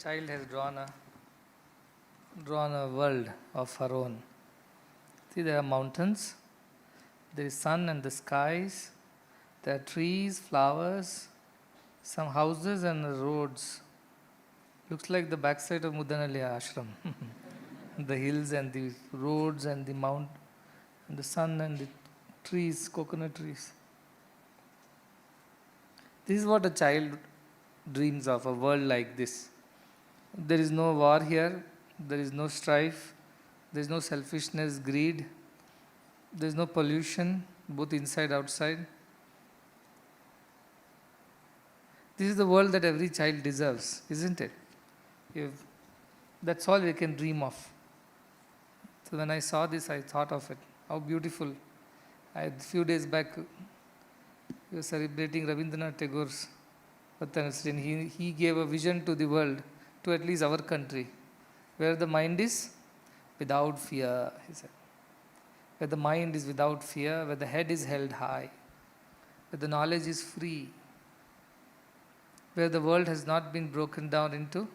child has drawn a world of her own. See, there are mountains, there is sun and the skies, there are trees, flowers, some houses and roads. Looks like the backside of Muddenahalli ashram. The hills and the roads and the mount and the sun and the trees, coconut trees. This is what a child dreams of, a world like this. There is no war here, there is no strife, there is no selfishness, greed, there is no pollution, both inside and outside. This is the world that every child deserves, isn't it? That's all we can dream of. So when I saw this, I thought of it. How beautiful. A few days back, we were celebrating Rabindranath Tagore's birth anniversary. He gave a vision to the world, to at least our country, where the mind is without fear, he said. Where the mind is without fear, where the head is held high, where the knowledge is free, where the world has not been broken down into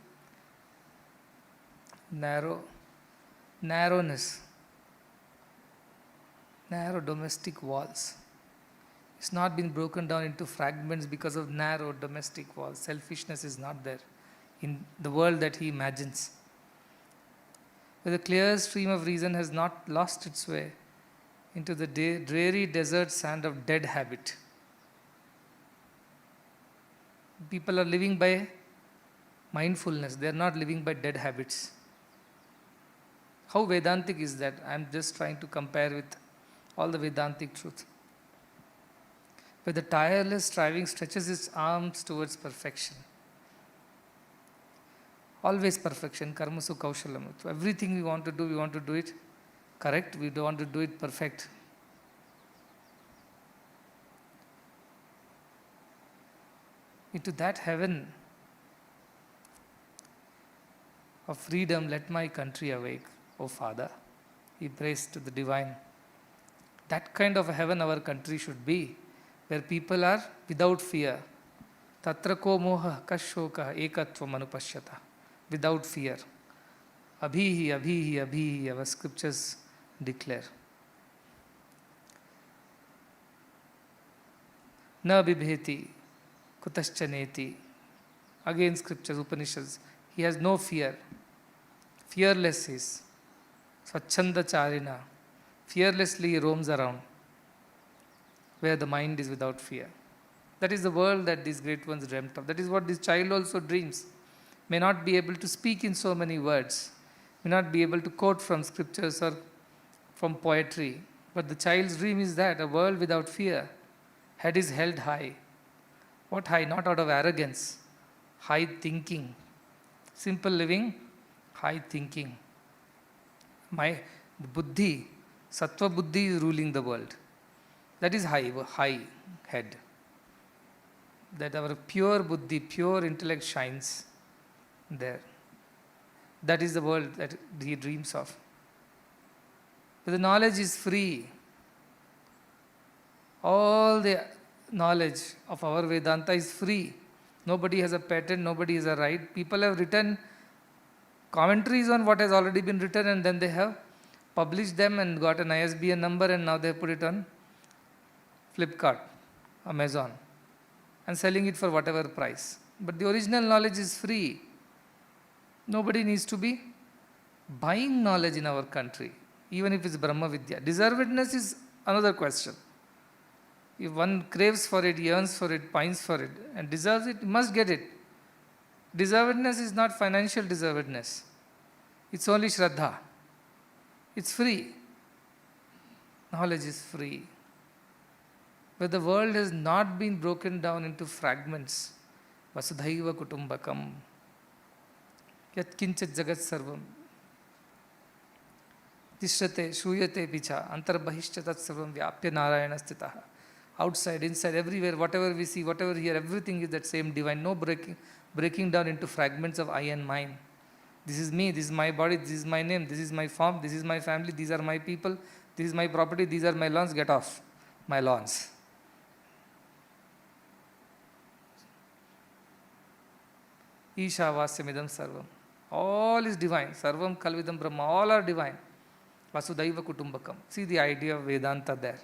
narrowness, narrow domestic walls. It's not been broken down into fragments because of narrow domestic walls. Selfishness is not there in the world that he imagines. Where the clear stream of reason has not lost its way into the dreary desert sand of dead habit. People are living by mindfulness. They are not living by dead habits. How Vedantic is that? I am just trying to compare with all the Vedantic truth. Where the tireless striving stretches its arms towards perfection. Always perfection, karmasu kaushalam. Everything we want to do it correct. We don't want to do it perfect. Into that heaven of freedom, let my country awake, O Father. He prays to the divine. That kind of a heaven our country should be, where people are without fear. Tatra ko moha kashoka ekatvam anupashyata. Without fear. Abhihi, abhihi, abhihi, our scriptures declare. Na bibheti, kutaschaneti. Again scriptures, Upanishads. He has no fear. Fearless is. Swachanda charina. Fearlessly roams around. Where the mind is without fear. That is the world that these great ones dreamt of. That is what this child also dreams. May not be able to speak in so many words. May not be able to quote from scriptures or from poetry. But the child's dream is that, a world without fear. Head is held high. What high? Not out of arrogance. High thinking. Simple living, high thinking. My buddhi, sattva buddhi is ruling the world. That is high head. That our pure buddhi, pure intellect shines there. That is the world that he dreams of. But the knowledge is free. All the knowledge of our Vedanta is free. Nobody has a patent, nobody has a right. People have written commentaries on what has already been written, and then they have published them and got an ISBN number, and now they have put it on Flipkart, Amazon, and selling it for whatever price. But the original knowledge is free. Nobody needs to be buying knowledge in our country, even if it's Brahma Vidya. Deservedness is another question. If one craves for it, yearns for it, pines for it, and deserves it, must get it. Deservedness is not financial deservedness. It's only Shraddha. It's free. Knowledge is free. But the world has not been broken down into fragments. Vasudhaiva kutumbakam. Yat kinchat jagat sarvam. Tishrate, shuyate picha. Antarbahishcha tat sarvam vyapya narayana stitaha. Outside, inside, everywhere, whatever we see, whatever we hear, everything is that same divine. No breaking down into fragments of I and mine. This is me, this is my body, this is my name, this is my form, this is my family, these are my people, this is my property, these are my lawns, get off my lawns. Isha sarvam. All is divine. Sarvam kalvidam brahma. All are divine. Vasudhaiva kutumbakam. See the idea of Vedanta there.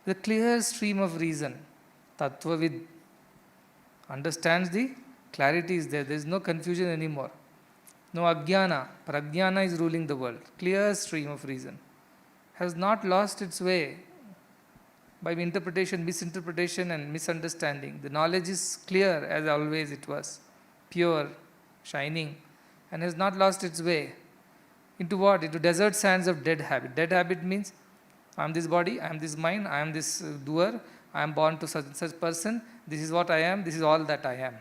The clear stream of reason. Tattvavid understands the clarity is there. There is no confusion anymore. No ajnana. Pragyana is ruling the world. Clear stream of reason. Has not lost its way by interpretation, misinterpretation and misunderstanding. The knowledge is clear as always it was. Pure, shining, and has not lost its way. Into what? Into desert sands of dead habit. Dead habit means I am this body, I am this mind, I am this doer, I am born to such person, this is what I am, this is all that I am.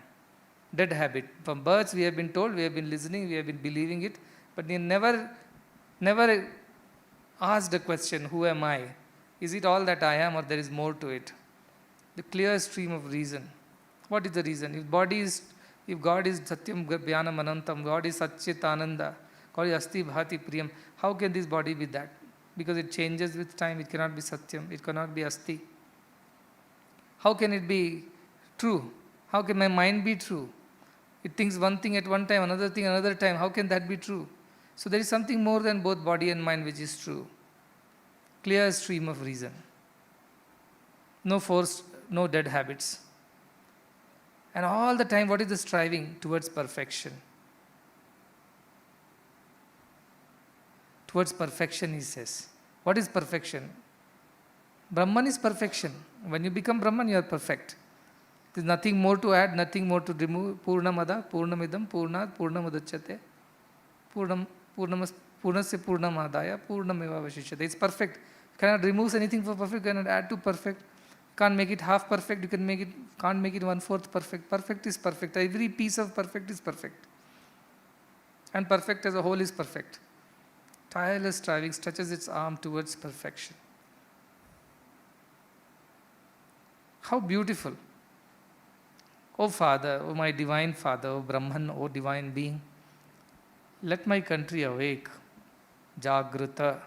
Dead habit. From birth we have been told, we have been listening, we have been believing it, but we never asked the question, who am I? Is it all that I am or there is more to it? The clear stream of reason. What is the reason? If God is Satyam Jnanam Anantam, God is Satchit Ananda, God is Asti Bhati Priyam, how can this body be that? Because it changes with time, it cannot be Satyam, it cannot be Asti. How can it be true? How can my mind be true? It thinks one thing at one time, another thing another time. How can that be true? So there is something more than both body and mind which is true. Clear stream of reason. No force, no dead habits. And all the time, what is the striving? Towards perfection. Towards perfection, he says. What is perfection? Brahman is perfection. When you become Brahman, you are perfect. There is nothing more to add, nothing more to remove. Purnamada, Purnamidam, Purnat, Purnamadachyate. Purnasya Purnamadaya, Purnameva Vashishyate. It's perfect. You cannot remove anything for perfect, you cannot add to perfect. You can't make it half perfect, you can't make it 1/4 perfect. Perfect is perfect. Every piece of perfect is perfect. And perfect as a whole is perfect. Tireless striving stretches its arm towards perfection. How beautiful. O Father, O my divine Father, O Brahman, O divine being, let my country awake, Jagrata,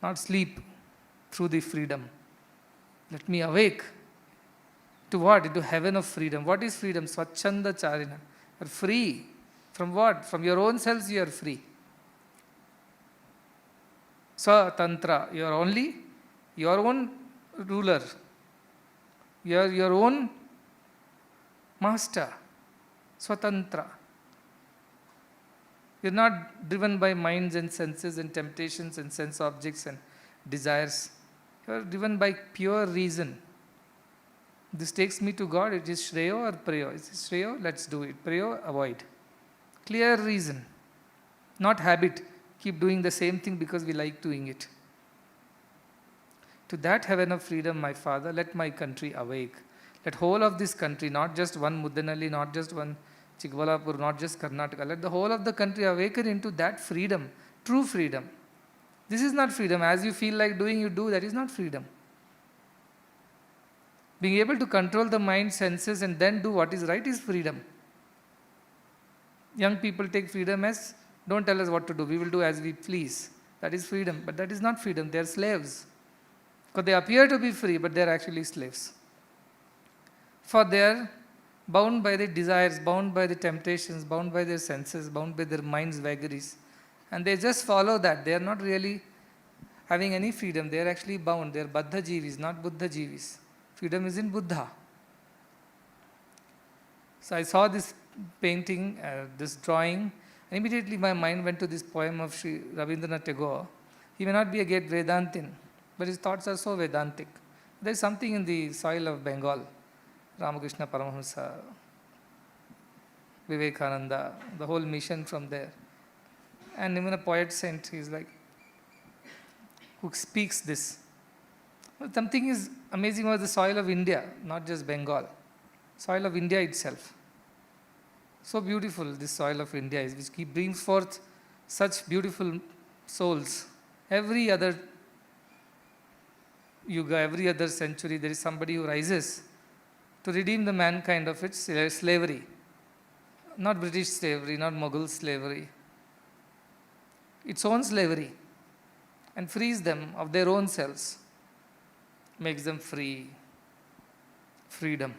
not sleep through the freedom. Let me awake to what? Into heaven of freedom. What is freedom? Swachanda Charina. You are free. From what? From your own selves you are free. Swatantra. You are only your own ruler. You are your own master. Swatantra. You are not driven by minds and senses and temptations and sense objects and desires. You are driven by pure reason. This takes me to God. It is Shreyo or Preyo? Is it Shreyo? Let's do it. Preyo, avoid. Clear reason. Not habit. Keep doing the same thing because we like doing it. To that heaven of freedom, my Father, let my country awake. Let whole of this country, not just one Muddenahalli, not just one Chikbalapur, not just Karnataka, let the whole of the country awaken into that freedom, true freedom. This is not freedom. As you feel like doing, you do. That is not freedom. Being able to control the mind, senses, and then do what is right is freedom. Young people take freedom as, don't tell us what to do, we will do as we please. That is freedom. But that is not freedom. They are slaves. Because they appear to be free, but they are actually slaves. For they are bound by their desires, bound by the temptations, bound by their senses, bound by their mind's vagaries. And they just follow that. They are not really having any freedom. They are actually bound. They are Baddha Jivis, not Buddha Jivis. Freedom is in Buddha. So I saw this painting, this drawing, and immediately my mind went to this poem of Sri Rabindranath Tagore. He may not be a great Vedantin, but his thoughts are so Vedantic. There is something in the soil of Bengal. Ramakrishna Paramahamsa, Vivekananda, the whole mission from there. And even a poet saint, he's like, who speaks this. Well, something is amazing about the soil of India, not just Bengal. Soil of India itself. So beautiful this soil of India is, which brings forth such beautiful souls. Every other yuga, every other century, there is somebody who rises to redeem the mankind of its slavery. Not British slavery, not Mughal slavery. Its own slavery. And frees them of their own selves. Makes them free. Freedom.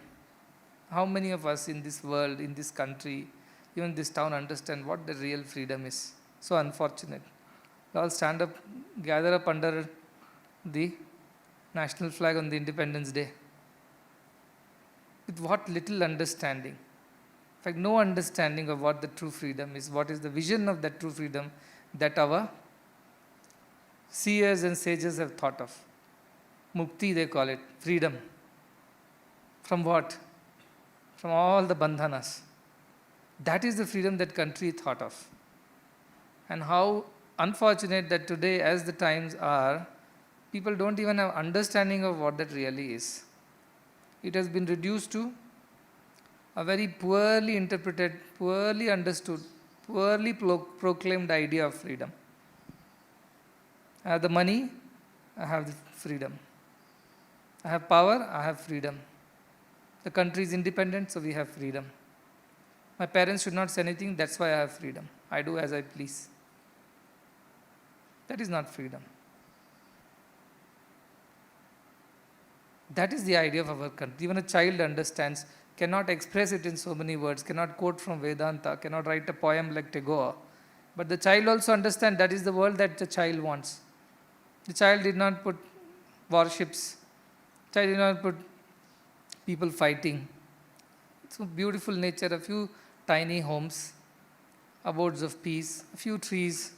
How many of us in this world, in this country, even this town understand what the real freedom is? So unfortunate. We all stand up, gather up under the national flag on the Independence Day. With what little understanding. In fact, no understanding of what the true freedom is, what is the vision of that true freedom that our seers and sages have thought of. Mukti, they call it, freedom. From what? From all the bandhanas. That is the freedom that country thought of. And how unfortunate that today, as the times are, people don't even have understanding of what that really is. It has been reduced to a very poorly interpreted, poorly understood, poorly proclaimed idea of freedom. I have the money, I have the freedom. I have power, I have freedom. The country is independent, so we have freedom. My parents should not say anything, that's why I have freedom. I do as I please. That is not freedom. That is the idea of our country. Even a child understands, cannot express it in so many words, cannot quote from Vedanta, cannot write a poem like Tagore. But the child also understands that is the world that the child wants. The child did not put warships. The child did not put people fighting. It's a beautiful nature, a few tiny homes, abodes of peace, a few trees.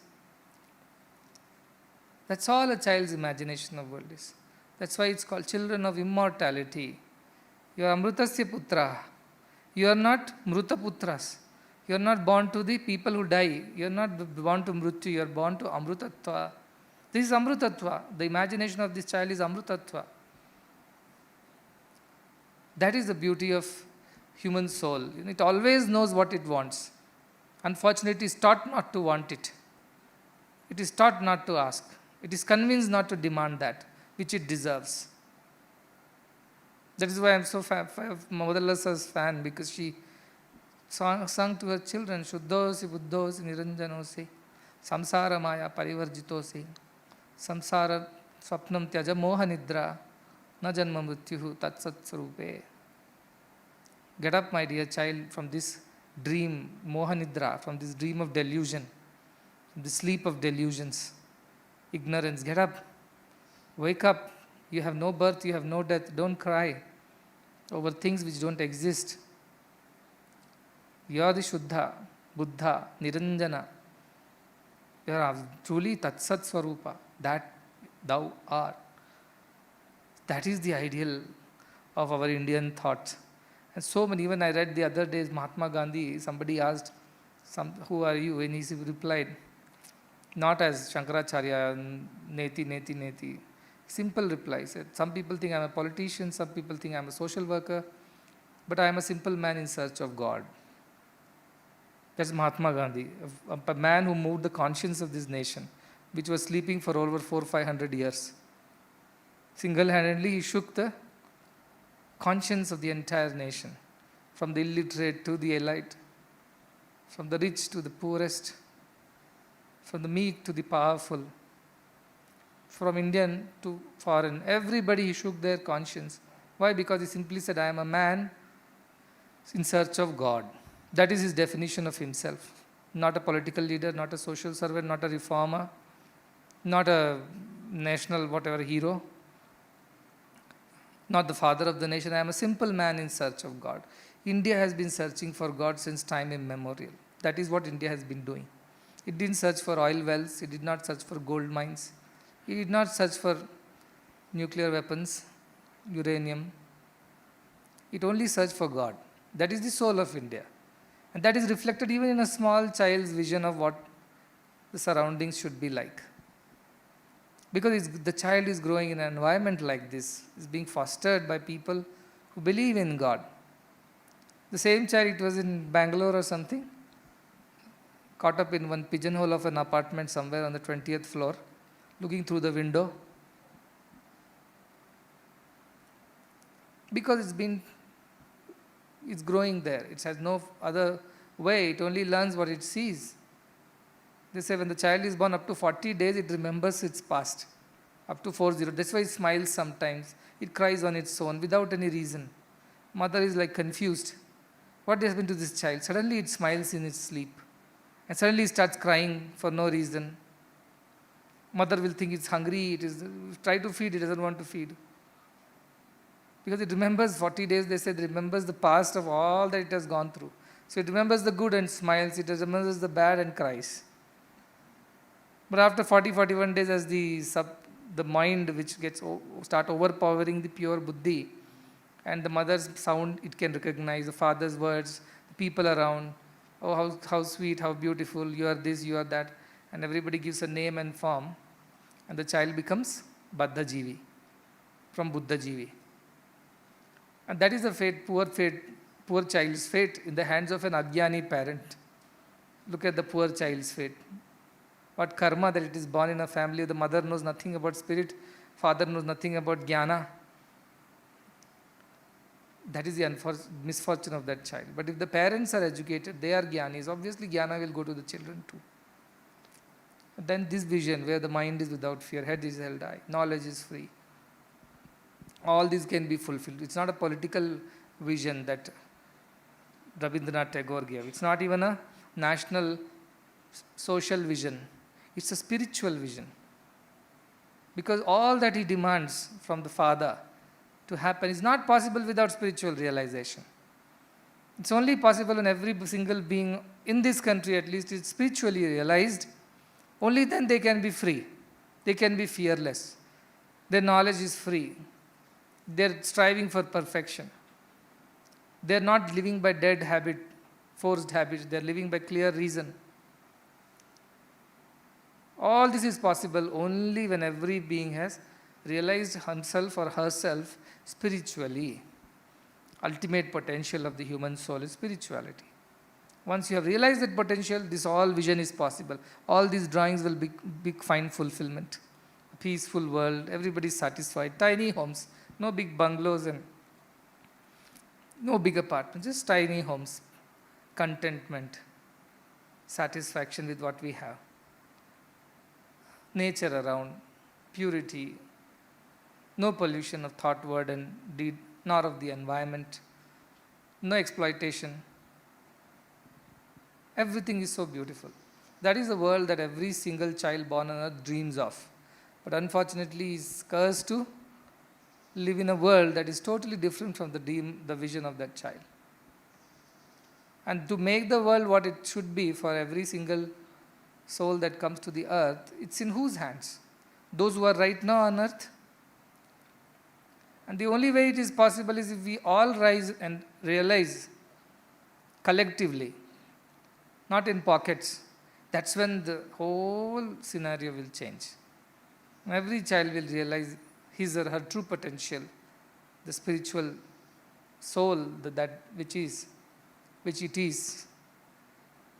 That's all a child's imagination of world is. That's why it's called children of immortality. You are Amrutasya Putra. You are not Mruta Putras. You are not born to the people who die. You are not born to Mrityu. You are born to Amrutatva. This is Amrutatva. The imagination of this child is Amrutatva. That is the beauty of human soul. It always knows what it wants. Unfortunately, it is taught not to want it. It is taught not to ask. It is convinced not to demand that which it deserves. That is why I am so Madhusudan's fan, because she sung to her children, Shuddhosi Buddhosi Niranjanosi Samsara Maya Parivarjitosi Samsara Swapnam Tyaja Moha Nidra Na Janma Mrityuhu Tatsat Sarupe. Get up, my dear child, from this dream, Moha Nidra, from this dream of delusion, from the sleep of delusions, ignorance. Get up. Wake up. You have no birth, you have no death. Don't cry over things which don't exist. You are the Shuddha, Buddha, Niranjana. You are truly Tatsat Swarupa. That thou art. That is the ideal of our Indian thought. And so many, even I read the other days, Mahatma Gandhi, somebody asked, who are you? And he replied, not as Shankaracharya, neti, neti, neti. Simple reply. Said, some people think I am a politician, some people think I am a social worker, but I am a simple man in search of God. That's Mahatma Gandhi, a man who moved the conscience of this nation, which was sleeping for over 400-500 years. Single-handedly, he shook the conscience of the entire nation, from the illiterate to the elite, from the rich to the poorest, from the meek to the powerful, from Indian to foreign. Everybody he shook their conscience. Why? Because he simply said, I am a man in search of God. That is his definition of himself. Not a political leader, not a social servant, not a reformer, not a national whatever hero, not the father of the nation. I am a simple man in search of God. India has been searching for God since time immemorial. That is what India has been doing. It didn't search for oil wells, it did not search for gold mines, it did not search for nuclear weapons, uranium. It only searched for God. That is the soul of India. And that is reflected even in a small child's vision of what the surroundings should be like. Because the child is growing in an environment like this, is being fostered by people who believe in God. The same child, it was in Bangalore or something, caught up in one pigeonhole of an apartment somewhere on the 20th floor, looking through the window. Because it's growing there. It has no other way. It only learns what it sees. They say when the child is born up to 40 days, it remembers its past. Up to 40. That's why it smiles sometimes. It cries on its own without any reason. Mother is like confused. What has happened to this child? Suddenly it smiles in its sleep. And suddenly it starts crying for no reason. Mother will think it's hungry, try to feed, it doesn't want to feed. Because it remembers 40 days, they said, it remembers the past of all that it has gone through. So it remembers the good and smiles, it remembers the bad and cries. But after 40, 41 days, as the mind which gets start overpowering the pure buddhi, and the mother's sound it can recognize, the father's words, the people around, oh how sweet, how beautiful, you are this, you are that, and everybody gives a name and form, and the child becomes Baddha Jivi, from Buddha Jivi. And that is the fate, poor child's fate in the hands of an Ajnani parent. Look at the poor child's fate. What karma that it is born in a family, the mother knows nothing about spirit, father knows nothing about jnana. That is the misfortune of that child. But if the parents are educated, they are jnanis, obviously jnana will go to the children too. Then this vision where the mind is without fear, head is held high, knowledge is free. All these can be fulfilled. It's not a political vision that Rabindranath Tagore gave. It's not even a national social vision. It's a spiritual vision. Because all that he demands from the Father to happen is not possible without spiritual realization. It's only possible when every single being in this country at least is spiritually realized. Only then they can be free. They can be fearless. Their knowledge is free. They're striving for perfection. They're not living by dead habit, forced habits. They're living by clear reason. All this is possible only when every being has realized himself or herself spiritually. Ultimate potential of the human soul is spirituality. Once you have realized that potential, this all vision is possible. All these drawings will find fulfillment. A peaceful world, everybody is satisfied. Tiny homes, no big bungalows and no big apartments, just tiny homes. Contentment, satisfaction with what we have. Nature around, purity, no pollution of thought, word and deed, nor of the environment, no exploitation. Everything is so beautiful. That is the world that every single child born on earth dreams of. But unfortunately is cursed to live in a world that is totally different from the vision of that child. And to make the world what it should be for every single soul that comes to the earth, it's in whose hands? Those who are right now on earth. And the only way it is possible is if we all rise and realize collectively, not in pockets. That's when the whole scenario will change. Every child will realize his or her true potential, the spiritual soul, that which it is.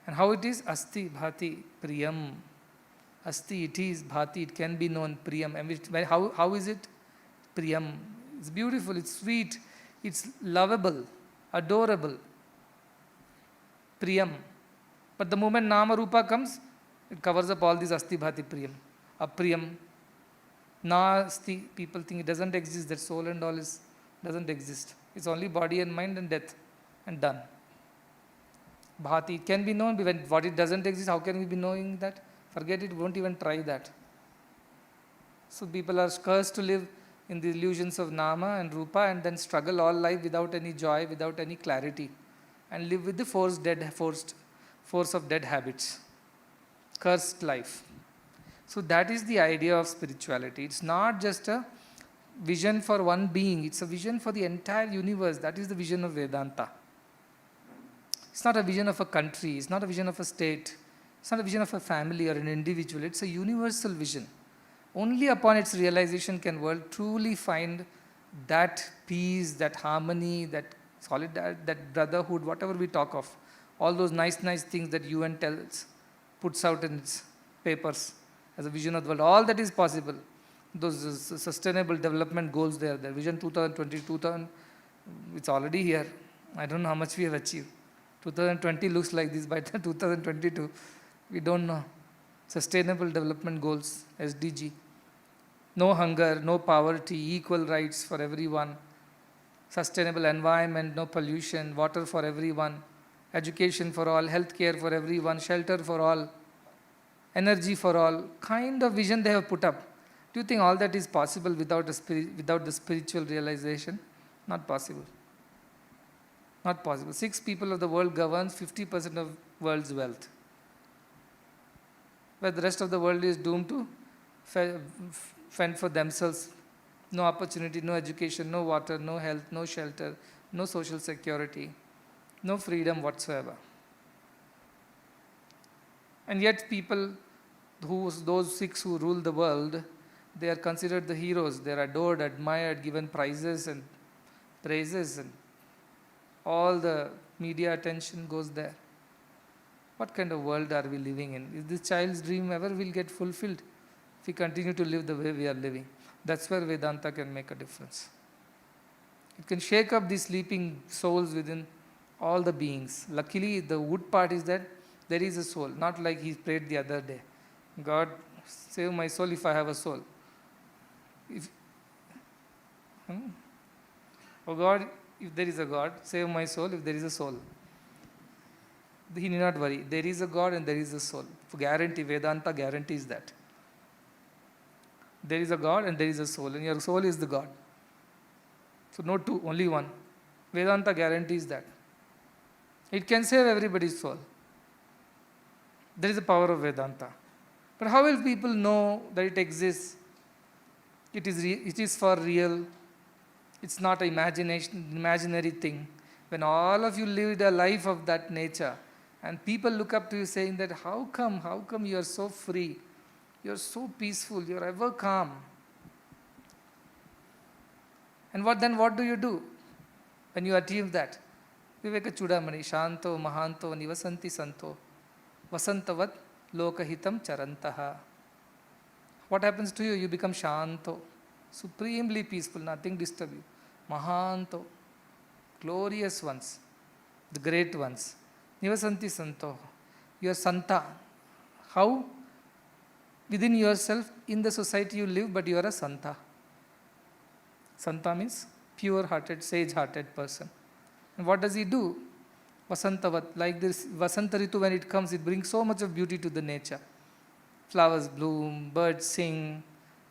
And how it is? Asti, bhati, priyam. Asti, it is, bhati, it can be known, priyam. And how is it? Priyam. It's beautiful, it's sweet, it's lovable, adorable. Priyam. But the moment Nama Rupa comes, it covers up all these Asti Bhati Priyam. Apriyam. Nasti, people think it doesn't exist, that soul and all doesn't exist. It's only body and mind and death and done. Bhati, it can be known, when what it doesn't exist, how can we be knowing that? Forget it, won't even try that. So people are cursed to live in the illusions of Nama and Rupa and then struggle all life without any joy, without any clarity, and live with the force of dead habits, cursed life. So that is the idea of spirituality. It's not just a vision for one being, it's a vision for the entire universe. That is the vision of Vedanta. It's not a vision of a country, it's not a vision of a state, it's not a vision of a family or an individual, it's a universal vision. Only upon its realization can world truly find that peace, that harmony, that solidarity, that brotherhood, whatever we talk of. All those nice things that UN puts out in its papers as a vision of the world. All that is possible. Those sustainable development goals there, the vision 2020, it's already here. I don't know how much we have achieved. 2020 looks like this, by 2022, we don't know. Sustainable development goals, SDG. No hunger, no poverty, equal rights for everyone. sustainable environment, no pollution, water for everyone, education for all, health care for everyone, shelter for all, energy for all, kind of vision they have put up. Do you think all that is possible without the spiritual realization? Not possible. Not possible. 6 people of the world governs 50% of world's wealth, where the rest of the world is doomed to fend for themselves. No opportunity, no education, no water, no health, no shelter, no social security, no freedom whatsoever. And yet people, those 6 who rule the world, they are considered the heroes. They are adored, admired, given prizes and praises, and all the media attention goes there. What kind of world are we living in? Is this child's dream ever will get fulfilled if we continue to live the way we are living? That's where Vedanta can make a difference. It can shake up the sleeping souls within all the beings. Luckily, the good part is that there is a soul, not like he prayed the other day. God, save my soul if I have a soul. Oh God, if there is a God, save my soul if there is a soul. He need not worry. There is a God and there is a soul. For guarantee, Vedanta guarantees that. There is a God and there is a soul, and your soul is the God. So no two, only one. Vedanta guarantees that. It can save everybody's soul. There is the power of Vedanta. But how will people know that it exists? It is for real. It's not an imaginary thing. When all of you lived a life of that nature, and people look up to you saying that, how come you are so free? You are so peaceful, you are ever calm. And what do you do when you achieve that? Viveka Chudamani, Shanto Mahanto Nivasanti Santo Vasantavat Lokahitam Charantaha. What happens to you? You become Shanto, supremely peaceful, nothing disturb you. Mahanto, glorious ones, the great ones. Nivasanti Santo, you are Santa. How? Within yourself, in the society you live, but you are a Santa. Santa means pure-hearted, sage-hearted person. And what does he do? Vasantavat, like this Vasanta Ritu, when it comes, it brings so much of beauty to the nature. Flowers bloom, birds sing,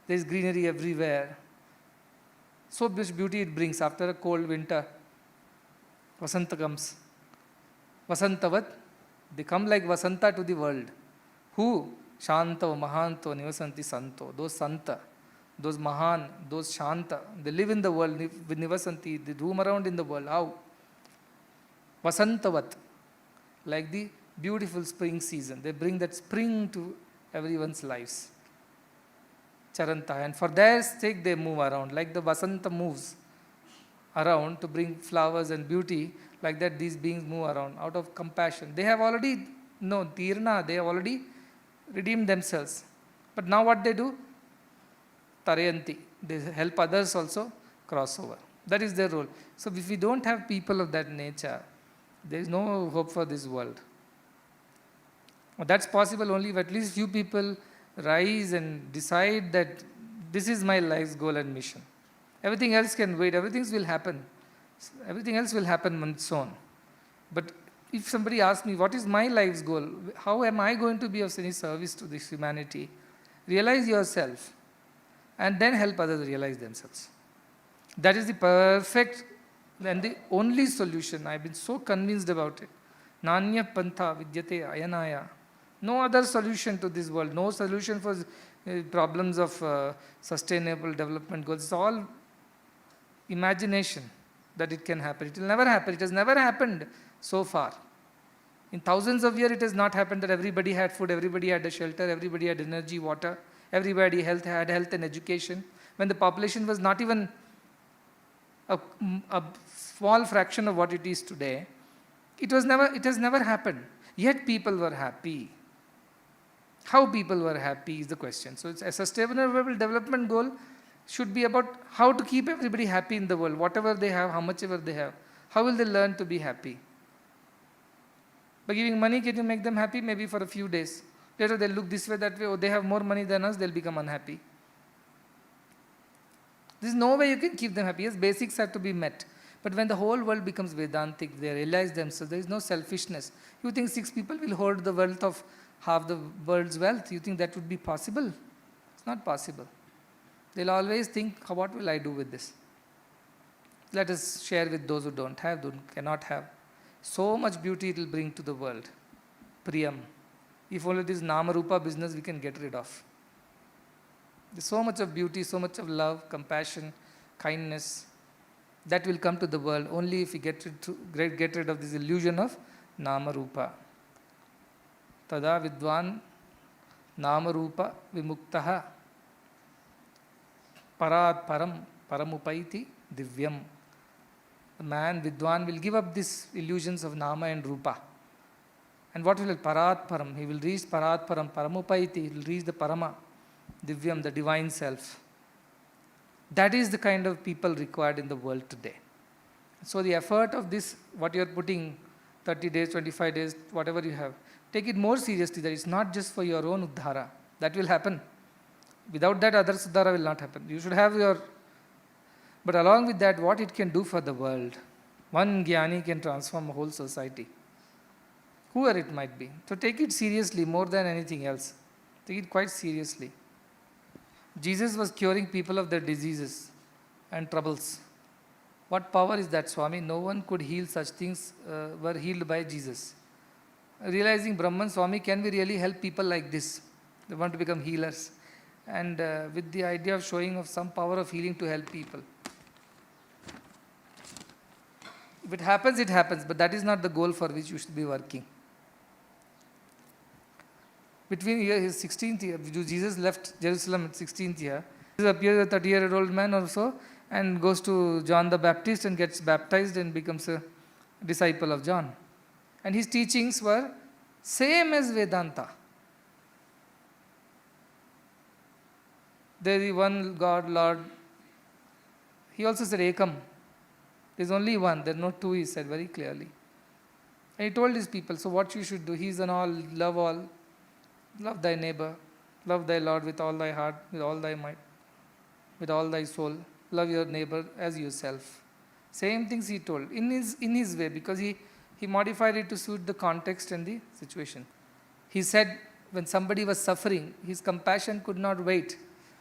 there is greenery everywhere. So much beauty it brings after a cold winter. Vasanta comes. Vasantavat, they come like Vasanta to the world. Who? Shanto, Mahanto, Nivasanti Santo. Those Santa, those Mahan, those Shanta, they live in the world with Nivasanti, they roam around in the world. How? Vasantavat, like the beautiful spring season. They bring that spring to everyone's lives. Charanta. And for their sake they move around. Like the Vasanta moves around to bring flowers and beauty, like that these beings move around out of compassion. They have already, Tirna, they have already redeemed themselves. But now what they do? Tarayanti. They help others also cross over. That is their role. So if we don't have people of that nature, there is no hope for this world. That's possible only if at least few people rise and decide that this is my life's goal and mission. Everything else can wait. Everything will happen. Everything else will happen on its own. But if somebody asks me, what is my life's goal? How am I going to be of any service to this humanity? Realize yourself and then help others realize themselves. That is the perfect and the only solution. I have been so convinced about it. Nanya pantha vidyate ayanaya. No other solution to this world. No solution for problems of sustainable development goals. It's all imagination that it can happen. It will never happen. It has never happened so far. In thousands of years, it has not happened that everybody had food, everybody had a shelter, everybody had energy, water, everybody had health and education. When the population was not even a small fraction of what it is today, it has never happened. Yet people were happy. How people were happy is the question. So it's a sustainable development goal should be about how to keep everybody happy in the world, whatever they have, how much ever they have. How will they learn to be happy? By giving money, can you make them happy? Maybe for a few days. Later they'll look this way, that way. Oh, they have more money than us, they'll become unhappy. There's no way you can keep them happy. Yes, basics have to be met. But when the whole world becomes Vedantic, they realize themselves there is no selfishness. You think 6 people will hoard the wealth of half the world's wealth? You think that would be possible? It's not possible. They'll always think, what will I do with this? Let us share with those who don't have, who cannot have. So much beauty it will bring to the world. Priyam. If only this Nama-Rupa business we can get rid of. There's so much of beauty, so much of love, compassion, kindness. That will come to the world only if we get rid of this illusion of Nama-Rupa. Tada vidvan Nama-Rupa vimuktaha parat param paramupaiti divyam. The man, Vidwan, will give up these illusions of Nama and Rupa. And what will Parat Param? He will reach Parat Param, Paramupaiti, he will reach the Parama, Divyam, the divine self. That is the kind of people required in the world today. So the effort of this, what you are putting, 30 days, 25 days, whatever you have, take it more seriously, that it's not just for your own Uddhara. That will happen. Without that, other Uddhara will not happen. You should have your... But along with that, what it can do for the world. One Jnani can transform a whole society. Whoever it might be. So take it seriously more than anything else. Take it quite seriously. Jesus was curing people of their diseases and troubles. What power is that, Swami? No one could heal such things were healed by Jesus. Realizing Brahman, Swami, can we really help people like this? They want to become healers. And with the idea of showing of some power of healing to help people. If it happens, it happens, but that is not the goal for which you should be working. Between his 16th year, Jesus left Jerusalem at 16th year. Jesus appears a 30-year-old man or so and goes to John the Baptist and gets baptized and becomes a disciple of John. And his teachings were same as Vedanta. There is one God, Lord. He also said Ekam. There is only one, there are no two, he said very clearly. And he told his people, so what you should do, he is an all, love thy neighbor, love thy Lord with all thy heart, with all thy might, with all thy soul, love your neighbor as yourself. Same things he told, in his way, because he modified it to suit the context and the situation. He said, when somebody was suffering, his compassion could not wait.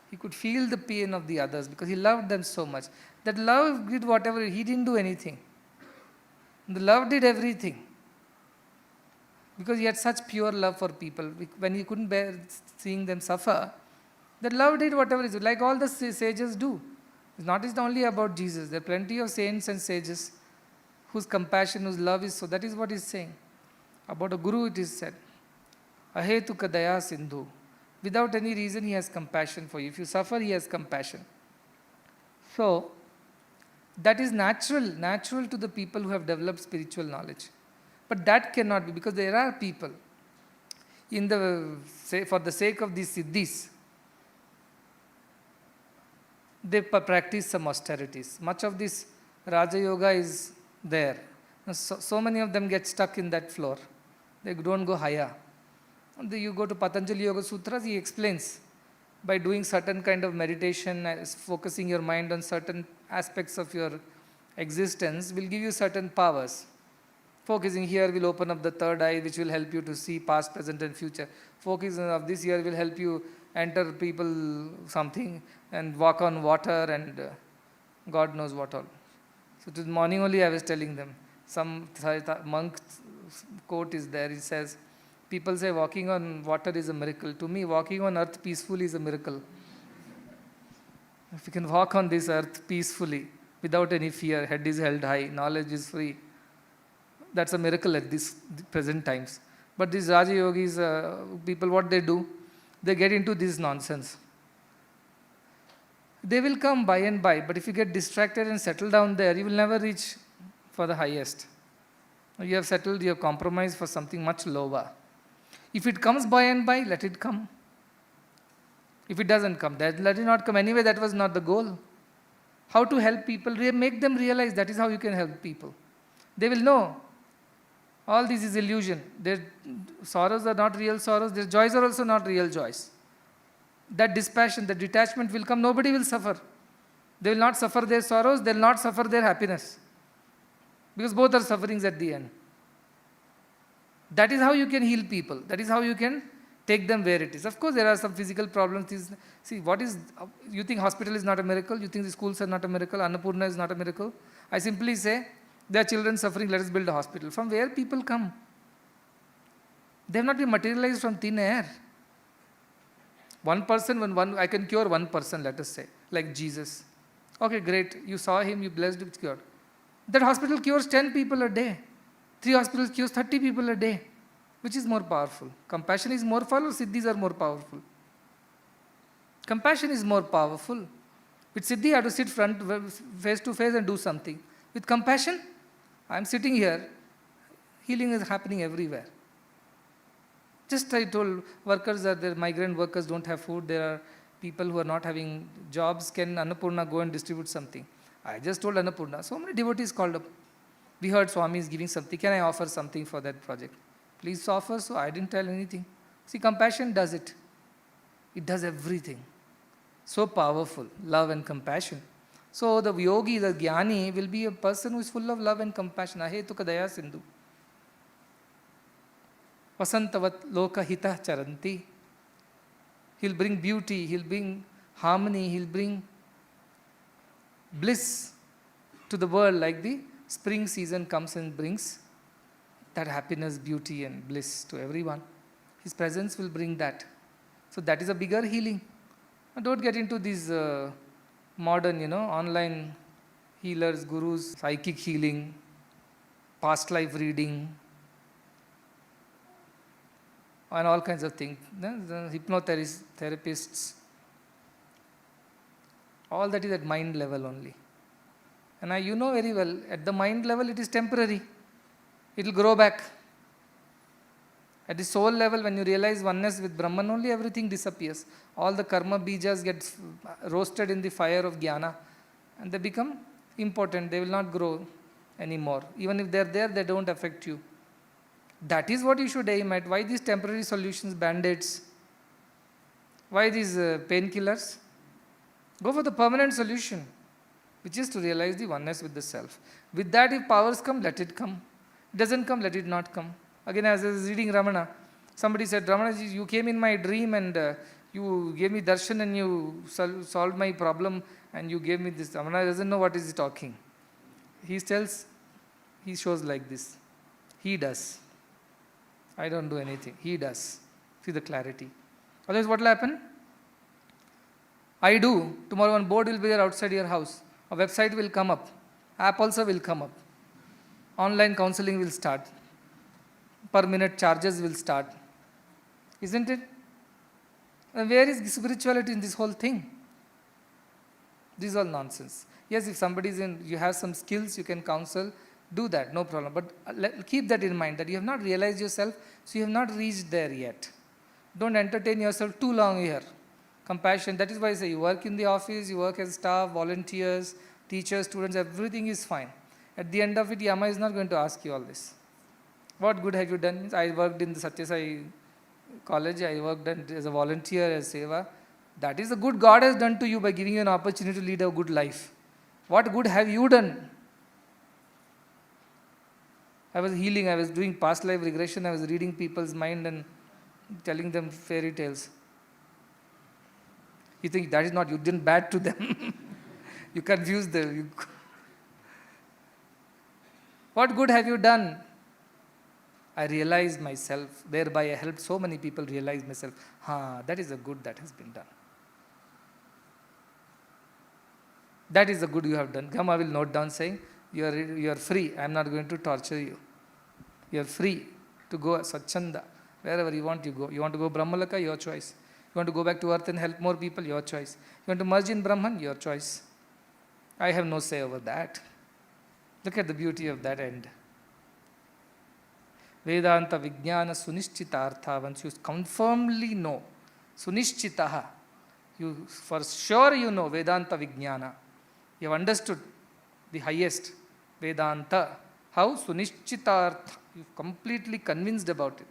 He could feel the pain of the others because he loved them so much. That love did whatever, he didn't do anything. The love did everything. Because he had such pure love for people. When he couldn't bear seeing them suffer, that love did whatever it is, like all the sages do. It's not only about Jesus. There are plenty of saints and sages whose compassion, whose love is so. That is what he's saying. About a guru it is said, Ahetuka daya sindhu. Without any reason, he has compassion for you. If you suffer, he has compassion. So, that is natural to the people who have developed spiritual knowledge. But that cannot be, because there are people, for the sake of these siddhis, they practice some austerities. Much of this Raja Yoga is there. So many of them get stuck in that floor. They don't go higher. You go to Patanjali Yoga Sutras, he explains, by doing certain kind of meditation, focusing your mind on certain aspects of your existence will give you certain powers. Focusing here will open up the third eye, which will help you to see past, present and future. Focusing of this here will help you enter people something and walk on water and God knows what all. So this morning only I was telling them, some monk quote is there, it says, people say walking on water is a miracle. To me, walking on earth peacefully is a miracle. If you can walk on this earth peacefully, without any fear, head is held high, knowledge is free, that's a miracle at these present times. But these Raja Yogis, people, what they do, they get into this nonsense. They will come by and by, but if you get distracted and settle down there, you will never reach for the highest. You have settled, you have compromised for something much lower. If it comes by and by, let it come. If it doesn't come, let it not come. Anyway, that was not the goal. How to help people, make them realize that is how you can help people. They will know. All this is illusion. Their sorrows are not real sorrows. Their joys are also not real joys. That dispassion, that detachment will come. Nobody will suffer. They will not suffer their sorrows. They will not suffer their happiness. because both are sufferings at the end. That is how you can heal people. That is how you can take them where it is. Of course, there are some physical problems. See, you think hospital is not a miracle? You think the schools are not a miracle? Annapurna is not a miracle? I simply say, there are children suffering, let us build a hospital. From where people come? They have not been materialized from thin air. One person, I can cure one person, let us say, like Jesus. Okay, great. You saw him, you blessed, it's cured. That hospital cures 10 people a day. 3 hospitals cures 30 people a day. Which is more powerful? Compassion is more powerful or Siddhis are more powerful? Compassion is more powerful. With Siddhi, you have to sit face to face and do something. With compassion, I am sitting here, healing is happening everywhere. Just I told workers are there, migrant workers don't have food, there are people who are not having jobs, can Annapurna go and distribute something? I just told Annapurna, so many devotees called up. We heard Swami is giving something, can I offer something for that project? Please offer, so I didn't tell anything. See, compassion does it. It does everything. So powerful, love and compassion. So the yogi, the jnani will be a person who is full of love and compassion. Ahetuka daya sindhu. Vasantavat loka hita charanti. He'll bring beauty, he'll bring harmony, he'll bring bliss to the world like the spring season comes and brings that happiness, beauty and bliss to everyone. His presence will bring that. So that is a bigger healing. And don't get into these modern, online healers, gurus, psychic healing, past life reading, and all kinds of things. The hypnotherapists, all that is at mind level only. And you know very well, at the mind level it is temporary. It will grow back. At the soul level, when you realize oneness with Brahman, only everything disappears. All the karma bijas get roasted in the fire of jnana and they become impotent. They will not grow anymore. Even if they are there, they don't affect you. That is what you should aim at. Why these temporary solutions, band-aids? Why these painkillers? Go for the permanent solution, which is to realize the oneness with the self. With that, if powers come, let it come. It doesn't come, let it not come. Again, as I was reading Ramana, somebody said, Ramana, you came in my dream and you gave me darshan and you solved my problem and you gave me this. Ramana doesn't know what is he talking. He shows like this. He does. I don't do anything. He does. See the clarity. Otherwise, what will happen? I do. Tomorrow one board will be there outside your house. A website will come up. App also will come up. Online counseling will start. Per minute charges will start. Isn't it? And where is spirituality in this whole thing? This is all nonsense. Yes, if somebody is you have some skills, you can counsel, do that, no problem. But keep that in mind, that you have not realized yourself, so you have not reached there yet. Don't entertain yourself too long here. Compassion, that is why I say you work in the office, you work as staff, volunteers, teachers, students, everything is fine. At the end of it, Yama is not going to ask you all this. What good have you done? I worked in the Sathya Sai college, I worked as a volunteer, as seva. That is the good God has done to you by giving you an opportunity to lead a good life. What good have you done? I was healing, I was doing past life regression, I was reading people's mind and telling them fairy tales. You think that is not, you didn't bad to them. You confused them. What good have you done? I realized myself, thereby I helped so many people realize myself. That is a good that has been done. That is the good you have done. Come, I will note down saying, you are free. I am not going to torture you. You are free to go Satchanda. Wherever you want, you go. You want to go Brahmalaka, your choice. You want to go back to earth and help more people, your choice. You want to merge in Brahman, your choice. I have no say over that. Look at the beauty of that end. Vedanta Vijnana Sunishchitartha, once you confirmly know, Sunishchitaha, you for sure you know Vedanta Vijnana. You have understood the highest Vedanta. How? Sunishchitartha. You are completely convinced about it.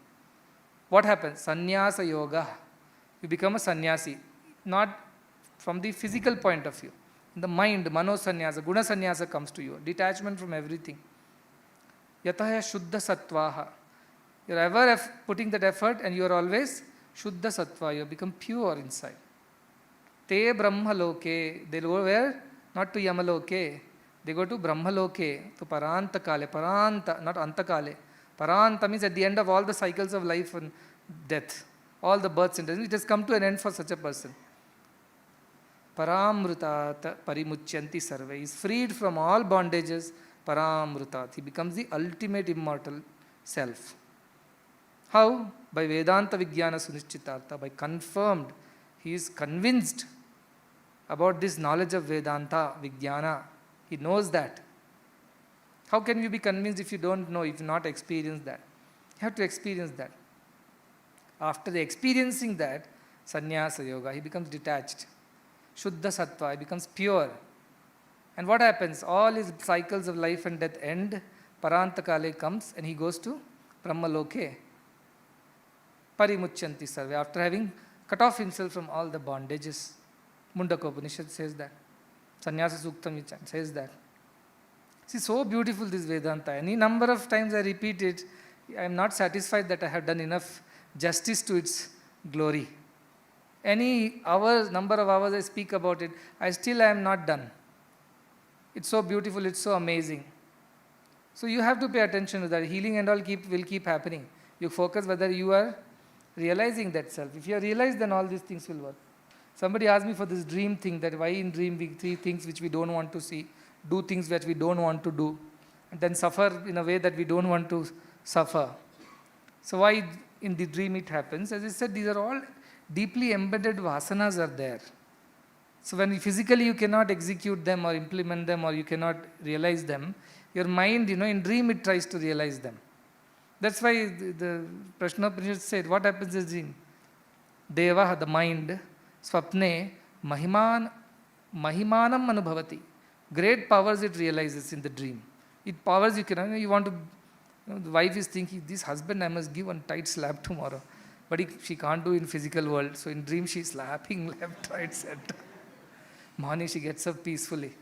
What happens? Sannyasa Yoga. You become a sannyasi. Not from the physical point of view. In the mind, mano sannyasa, guna sannyasa comes to you. Detachment from everything. Yataya Shuddha Sattvaha. You're ever putting that effort and you're always Shuddha Sattva. You become pure inside. Te Brahma Loke. They'll go where? Not to Yamaloke. They go to Brahma Loke, to Paranta Kale. Paranta, not Antakale. Paranta means at the end of all the cycles of life and death, all the births and deaths, it has come to an end for such a person. Paramrutat parimuchyanti sarve. He is freed from all bondages. Paramrutat. He becomes the ultimate immortal self. How? By Vedanta Vijnana Sunichitartha. By confirmed. He is convinced about this knowledge of Vedanta, Vijnana. He knows that. How can you be convinced if you don't know, if you not experience that? You have to experience that. After experiencing that, sannyasa yoga, he becomes detached. Shuddha sattva, he becomes pure. And what happens? All his cycles of life and death end. Parantakale comes and he goes to Brahmaloke. Parimuchyanti sarve. After having cut off himself from all the bondages. Mundaka Upanishad says that. Sannyasa Suktam says that. See, so beautiful this Vedanta. Any number of times I repeat it, I am not satisfied that I have done enough justice to its glory. Any number of hours I speak about it, I am not done. It's so beautiful, it's so amazing. So you have to pay attention to that. Healing and all will keep happening. You focus whether you are realizing that self. If you realize, then all these things will work. Somebody asked me for this dream thing, that why in dream we see things which we don't want to see, do things that we don't want to do, and then suffer in a way that we don't want to suffer. So why in the dream it happens? As I said, these are all deeply embedded vasanas are there. So when physically you cannot execute them or implement them or you cannot realize them, your mind, in dream it tries to realize them. That's why the Prashnopanishad said, what happens in dream? Deva, the mind, swapne, mahimanam anubhavati. Great powers it realizes in the dream. It powers you want to, the wife is thinking, this husband I must give one tight slap tomorrow. But she can't do in physical world. So in dream she is slapping left, right, center. Morning she gets up peacefully.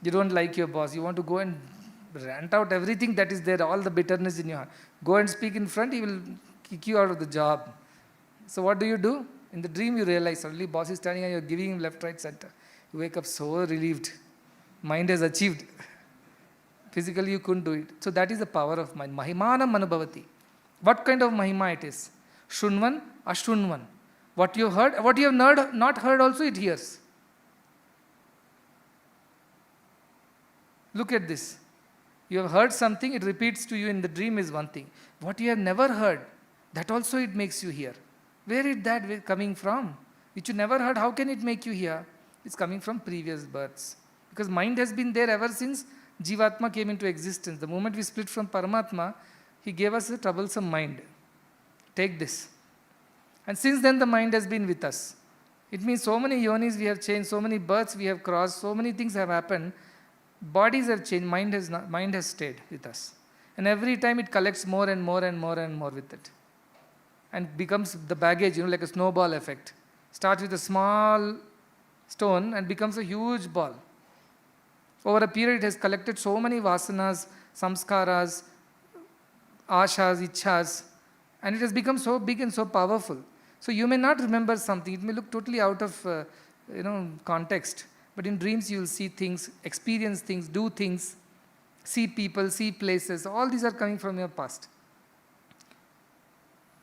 You don't like your boss. You want to go and rant out everything that is there, all the bitterness in your heart. Go and speak in front, he will kick you out of the job. So what do? In the dream you realize suddenly boss is standing and you're giving him left, right, center. You wake up so relieved. Mind has achieved. Physically you couldn't do it. So that is the power of mind. Mahimanam anubhavati. What kind of mahima it is? Shunvan, ashunvan. What you heard, what you have not heard also it hears. Look at this. You have heard something, it repeats to you in the dream is one thing. What you have never heard, that also it makes you hear. Where is that coming from? Which you never heard, how can it make you hear? It's coming from previous births. Because mind has been there ever since Jivatma came into existence. The moment we split from Paramatma, he gave us a troublesome mind. Take this. And since then the mind has been with us. It means so many yonis we have changed, so many births we have crossed, so many things have happened. Bodies have changed, mind has stayed with us. And every time it collects more and more and more and more with it. And becomes the baggage, like a snowball effect. Starts with a small stone and becomes a huge ball. Over a period it has collected so many vasanas, samskaras, ashas, ichhas, and it has become so big and so powerful. So you may not remember something, it may look totally out of context. But in dreams you will see things, experience things, do things, see people, see places. All these are coming from your past.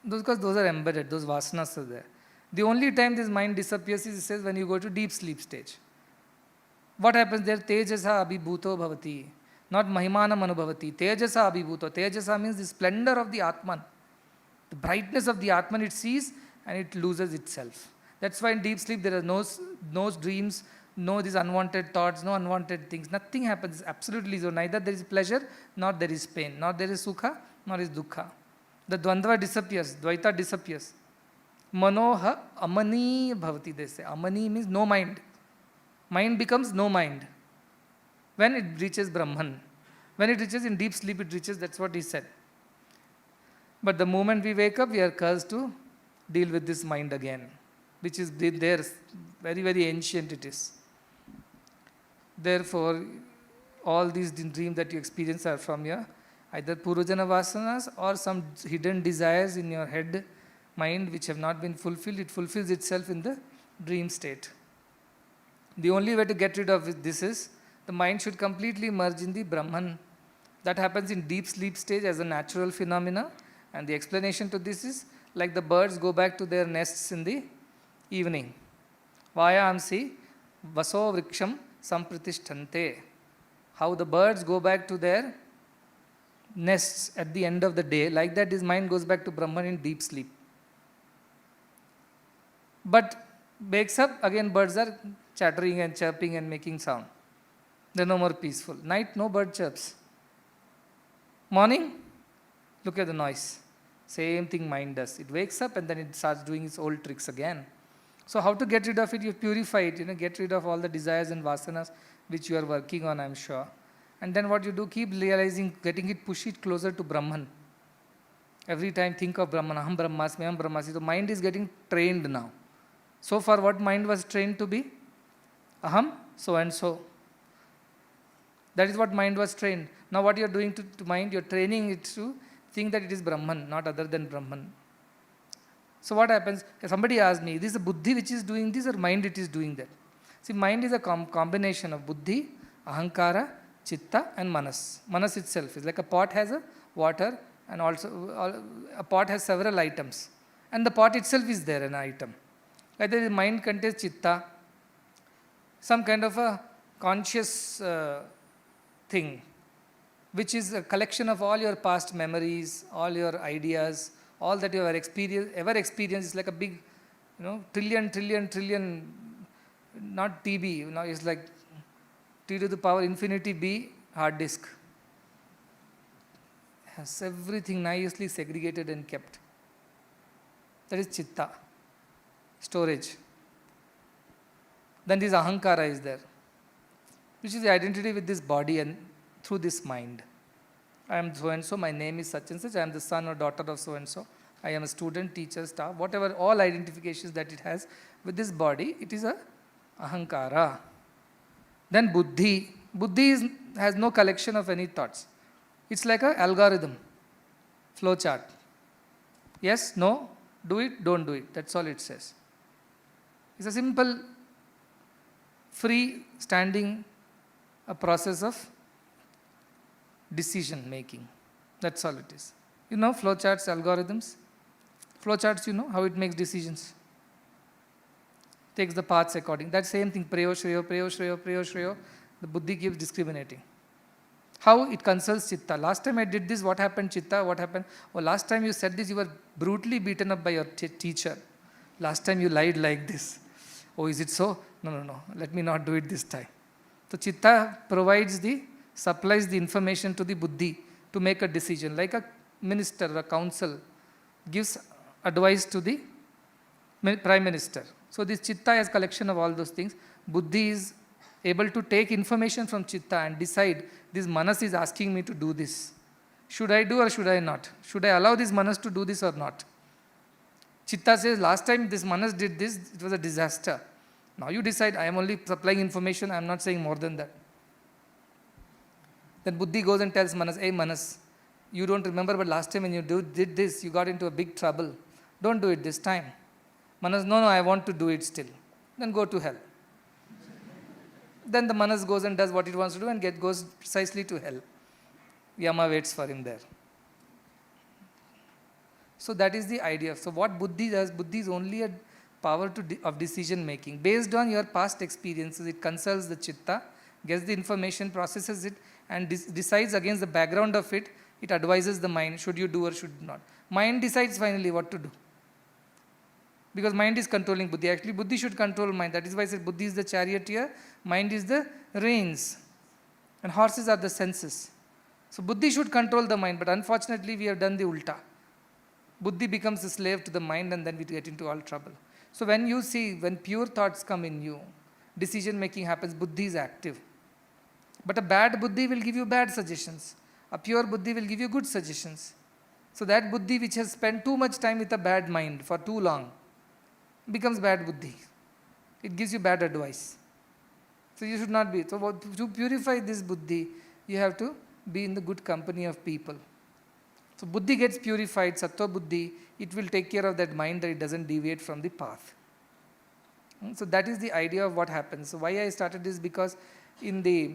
Because those are embedded, those vasanas are there. The only time this mind disappears is, it says, when you go to deep sleep stage. What happens there? Tejasa abhibhuto bhavati. Not mahimanam anubhavati. Tejasa abhibhuto. Tejasa means the splendor of the Atman. The brightness of the Atman it sees and it loses itself. That's why in deep sleep there are no dreams, no these unwanted thoughts, no unwanted things. Nothing happens. Absolutely so. Neither there is pleasure, nor there is pain. Nor there is sukha, nor is dukkha. The dvandva disappears. Dvaita disappears. Manoha amani bhavati, they say. Amani means no mind. Mind becomes no mind. When it reaches Brahman. When it reaches in deep sleep, it reaches, that's what he said. But the moment we wake up, we are cursed to deal with this mind again. Which is there, very, very ancient it is. Therefore, all these dreams that you experience are from your either Purvajana Vasanas or some hidden desires in your head, mind which have not been fulfilled. It fulfills itself in the dream state. The only way to get rid of this is the mind should completely merge in the Brahman. That happens in deep sleep stage as a natural phenomena, and the explanation to this is like the birds go back to their nests in the evening. Vayamsi vaso vriksham sampratishthante. How the birds go back to their nests at the end of the day, like that his mind goes back to Brahman in deep sleep. But wakes up, again birds are chattering and chirping and making sound. They're no more peaceful. Night, no bird chirps. Morning, look at the noise. Same thing mind does. It wakes up and then it starts doing its old tricks again. So how to get rid of it? You purify it, get rid of all the desires and vasanas which you are working on, I'm sure. And then what you do, keep realizing, push it closer to Brahman. Every time think of Brahman, aham brahmasmi, aham brahmasmi. The mind is getting trained now. So far what mind was trained to be? Aham, so and so. That is what mind was trained. Now what you are doing to mind, you are training it to think that it is Brahman, not other than Brahman. So what happens? If somebody asks me, this is a buddhi which is doing this or mind it is doing that? See, mind is a combination of buddhi, ahankara, chitta and manas. Manas itself is like a pot has a water, and also a pot has several items. And the pot itself is there, an item. Like the mind contains chitta, some kind of a conscious thing, which is a collection of all your past memories, all your ideas, all that you have ever experienced. Is like a big, trillion, not TB, it's like T to the power infinity B hard disk. Has everything nicely segregated and kept. That is chitta, storage. Then this ahankara is there, which is the identity with this body and through this mind. I am so and so, my name is such and such, I am the son or daughter of so and so, I am a student, teacher, staff, whatever, all identifications that it has with this body, it is a ahankara. Then buddhi. Buddhi has no collection of any thoughts. It's like an algorithm, flow chart. Yes, no, do it, don't do it. That's all it says. It's a simple, free standing a process of decision making. That's all it is. Flow charts, algorithms. Flow charts, how it makes decisions. Takes the paths according. That same thing, preyo, shreyo. The buddhi keeps discriminating. How it consults chitta. Last time I did this, what happened, chitta? What happened? Oh, last time you said this, you were brutally beaten up by your teacher. Last time you lied like this. Oh, is it so? No. Let me not do it this time. So chitta supplies the information to the buddhi to make a decision. Like a minister, a council gives advice to the prime minister. So this chitta has collection of all those things. Buddhi is able to take information from chitta and decide, this manas is asking me to do this. Should I do or should I not? Should I allow this manas to do this or not? Chitta says, last time this manas did this, it was a disaster. Now you decide, I am only supplying information, I am not saying more than that. Then buddhi goes and tells manas, hey manas, you don't remember, but last time when you did this, you got into a big trouble. Don't do it this time. Manas, no, I want to do it still. Then go to hell. Then the manas goes and does what it wants to do and goes precisely to hell. Yama waits for him there. So that is the idea. So what buddhi does, buddhi is only a power of decision making. Based on your past experiences, it consults the chitta, gets the information, processes it, and decides against the background of it. It advises the mind, should you do or should not. Mind decides finally what to do. Because mind is controlling buddhi. Actually, buddhi should control mind. That is why I said buddhi is the charioteer, mind is the reins, and horses are the senses. So buddhi should control the mind, but unfortunately we have done the ulta. Buddhi becomes a slave to the mind and then we get into all trouble. So when pure thoughts come in you, decision making happens, buddhi is active. But a bad buddhi will give you bad suggestions. A pure buddhi will give you good suggestions. So that buddhi which has spent too much time with a bad mind for too long becomes bad buddhi. It gives you bad advice. So you should not be. So to purify this buddhi, you have to be in the good company of people. So buddhi gets purified, sattva buddhi, it will take care of that mind that it doesn't deviate from the path. So that is the idea of what happens. So why I started this, because in the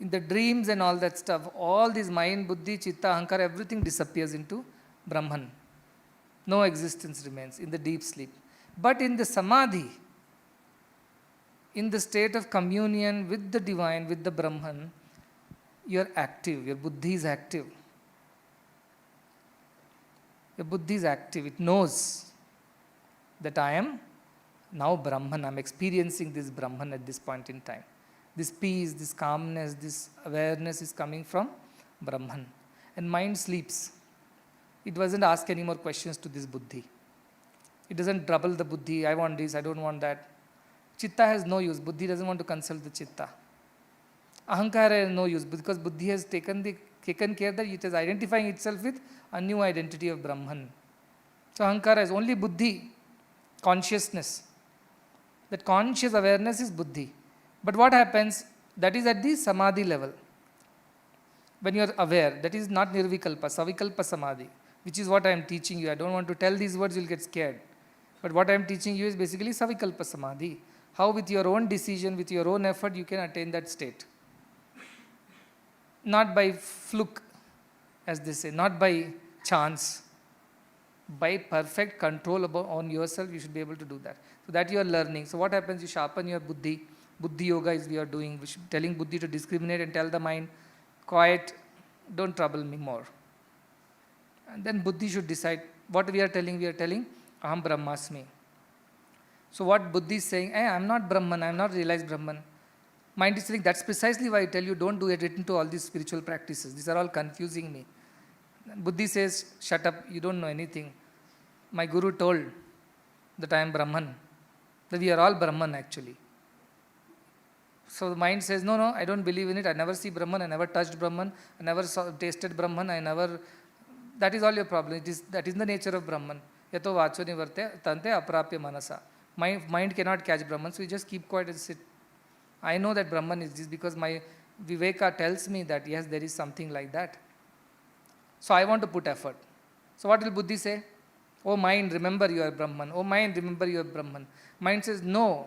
dreams and all that stuff, all this mind, buddhi, chitta, ahankara, everything disappears into Brahman. No existence remains in the deep sleep. But in the samadhi, in the state of communion with the divine, with the Brahman, you are active, your buddhi is active. Your buddhi is active, it knows that I am now Brahman, I am experiencing this Brahman at this point in time. This peace, this calmness, this awareness is coming from Brahman. And mind sleeps. It doesn't ask any more questions to this buddhi. It doesn't trouble the buddhi, I want this, I don't want that. Chitta has no use, buddhi doesn't want to consult the chitta. Ahankara has no use, because buddhi has taken care that it is identifying itself with a new identity of Brahman. So ahankara is only buddhi, consciousness. That conscious awareness is buddhi. But what happens? That is at the samadhi level. When you are aware, that is not nirvikalpa, savikalpa samadhi, which is what I am teaching you. I don't want to tell these words, you will get scared. But what I am teaching you is basically savikalpa samadhi. How with your own decision, with your own effort, you can attain that state. Not by fluke, as they say, not by chance. By perfect control on yourself, you should be able to do that. So that you are learning. So what happens? You sharpen your buddhi. Buddhi yoga is we are doing, telling buddhi to discriminate and tell the mind, quiet, don't trouble me more. And then buddhi should decide what we are telling, aham brahmasmi. So what buddhi is saying, I am not Brahman, I am not realized Brahman. Mind is saying, that's precisely why I tell you, don't do it into all these spiritual practices. These are all confusing me. Buddhi says, shut up, you don't know anything. My guru told that I am Brahman, that we are all Brahman actually. So the mind says, no, I don't believe in it. I never see Brahman, I never touched Brahman, I never tasted Brahman, that is all your problem. That is the nature of Brahman. Yato vacho nivarte tante aprapya manasa. My mind cannot catch Brahman, so you just keep quiet and sit. I know that Brahman is this because my Viveka tells me that yes, there is something like that. So I want to put effort. So what will Buddhi say? Oh mind, remember you are Brahman. Oh mind, remember you are Brahman. Mind says, no,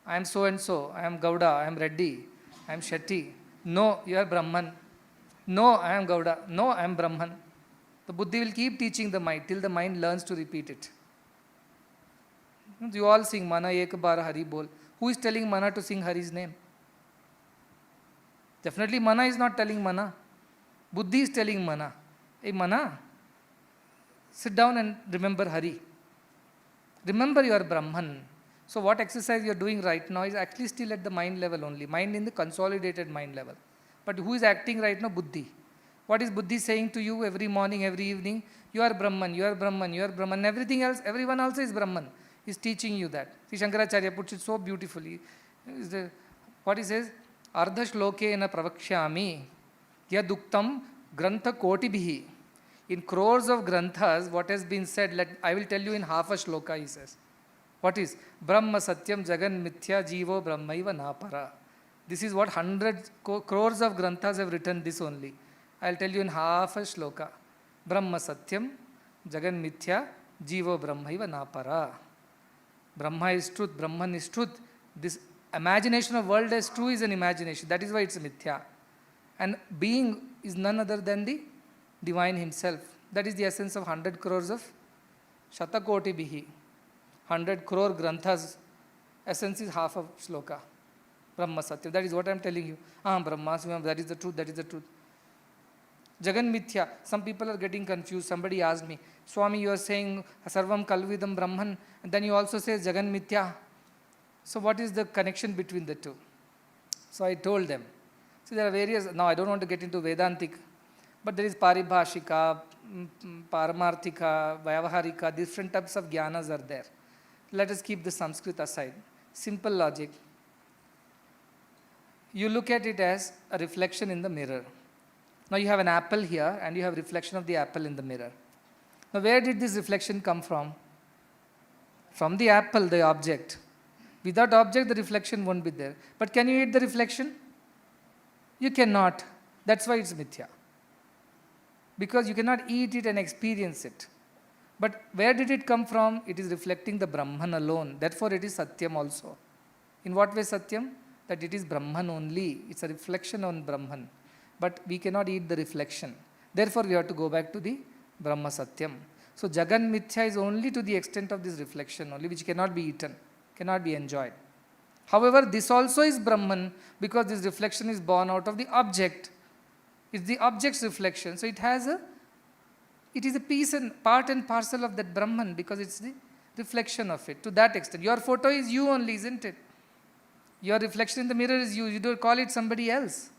I am so and so. I am Gauda, I am Reddy, I am Shetty. No, you are Brahman. No, I am Gauda. No, I am Brahman. The Buddhi will keep teaching the mind till the mind learns to repeat it. You all sing Mana Ek Bar Hari Bol. Who is telling Mana to sing Hari's name? Definitely Mana is not telling Mana. Buddhi is telling Mana. Hey Mana, sit down and remember Hari. Remember you are Brahman. So what exercise you are doing right now is actually still at the mind level only. Mind in the consolidated mind level. But who is acting right now? Buddhi. What is Buddhi saying to you every morning, every evening? You are Brahman, you are Brahman, you are Brahman. Everything else, everyone also is Brahman. He is teaching you that. See, Shankaracharya puts it so beautifully. What he says? Ardha shlokena pravakshami yaduktam grantha kotibhihi. In crores of granthas, what has been said, I will tell you in half a shloka, he says. What is? Brahma satyam jagan mithya jivo brahmaiva napara. This is what 100 crores of granthas have written this only. I will tell you in half a shloka. Brahma satyam jagan mithya jivo brahmaiva napara. Brahma is truth, Brahman is truth. This imagination of world as true is an imagination. That is why it's mithya. And being is none other than the divine himself. That is the essence of 100 crores of Shatakoti Bihi. 100 crore granthas. Essence is half of shloka. Brahma Satya. That is what I am telling you. Brahma, that is the truth, that is the truth. Jagan Mithya. Some people are getting confused. Somebody asked me, Swami, you are saying Sarvam Kalvidam Brahman, and then you also say Jagan Mithya. So what is the connection between the two? So I told them. So there are various, now I don't want to get into Vedantic, but there is Paribhashika, Paramarthika, Vyavaharika, different types of jnanas are there. Let us keep the Sanskrit aside. Simple logic. You look at it as a reflection in the mirror. Now you have an apple here and you have reflection of the apple in the mirror. Now where did this reflection come from? From the apple, the object. Without object, the reflection won't be there. But can you eat the reflection? You cannot. That's why it's mithya. Because you cannot eat it and experience it. But where did it come from? It is reflecting the Brahman alone. Therefore, it is Satyam also. In what way Satyam? That it is Brahman only. It's a reflection on Brahman. But we cannot eat the reflection. Therefore, we have to go back to the Brahma Satyam. So, Jagan Mithya is only to the extent of this reflection only, which cannot be eaten, cannot be enjoyed. However, this also is Brahman because this reflection is born out of the object. It's the object's reflection. So, it is a piece and part and parcel of that Brahman because it's the reflection of it to that extent. Your photo is you only, isn't it? Your reflection in the mirror is you. You don't call it somebody else.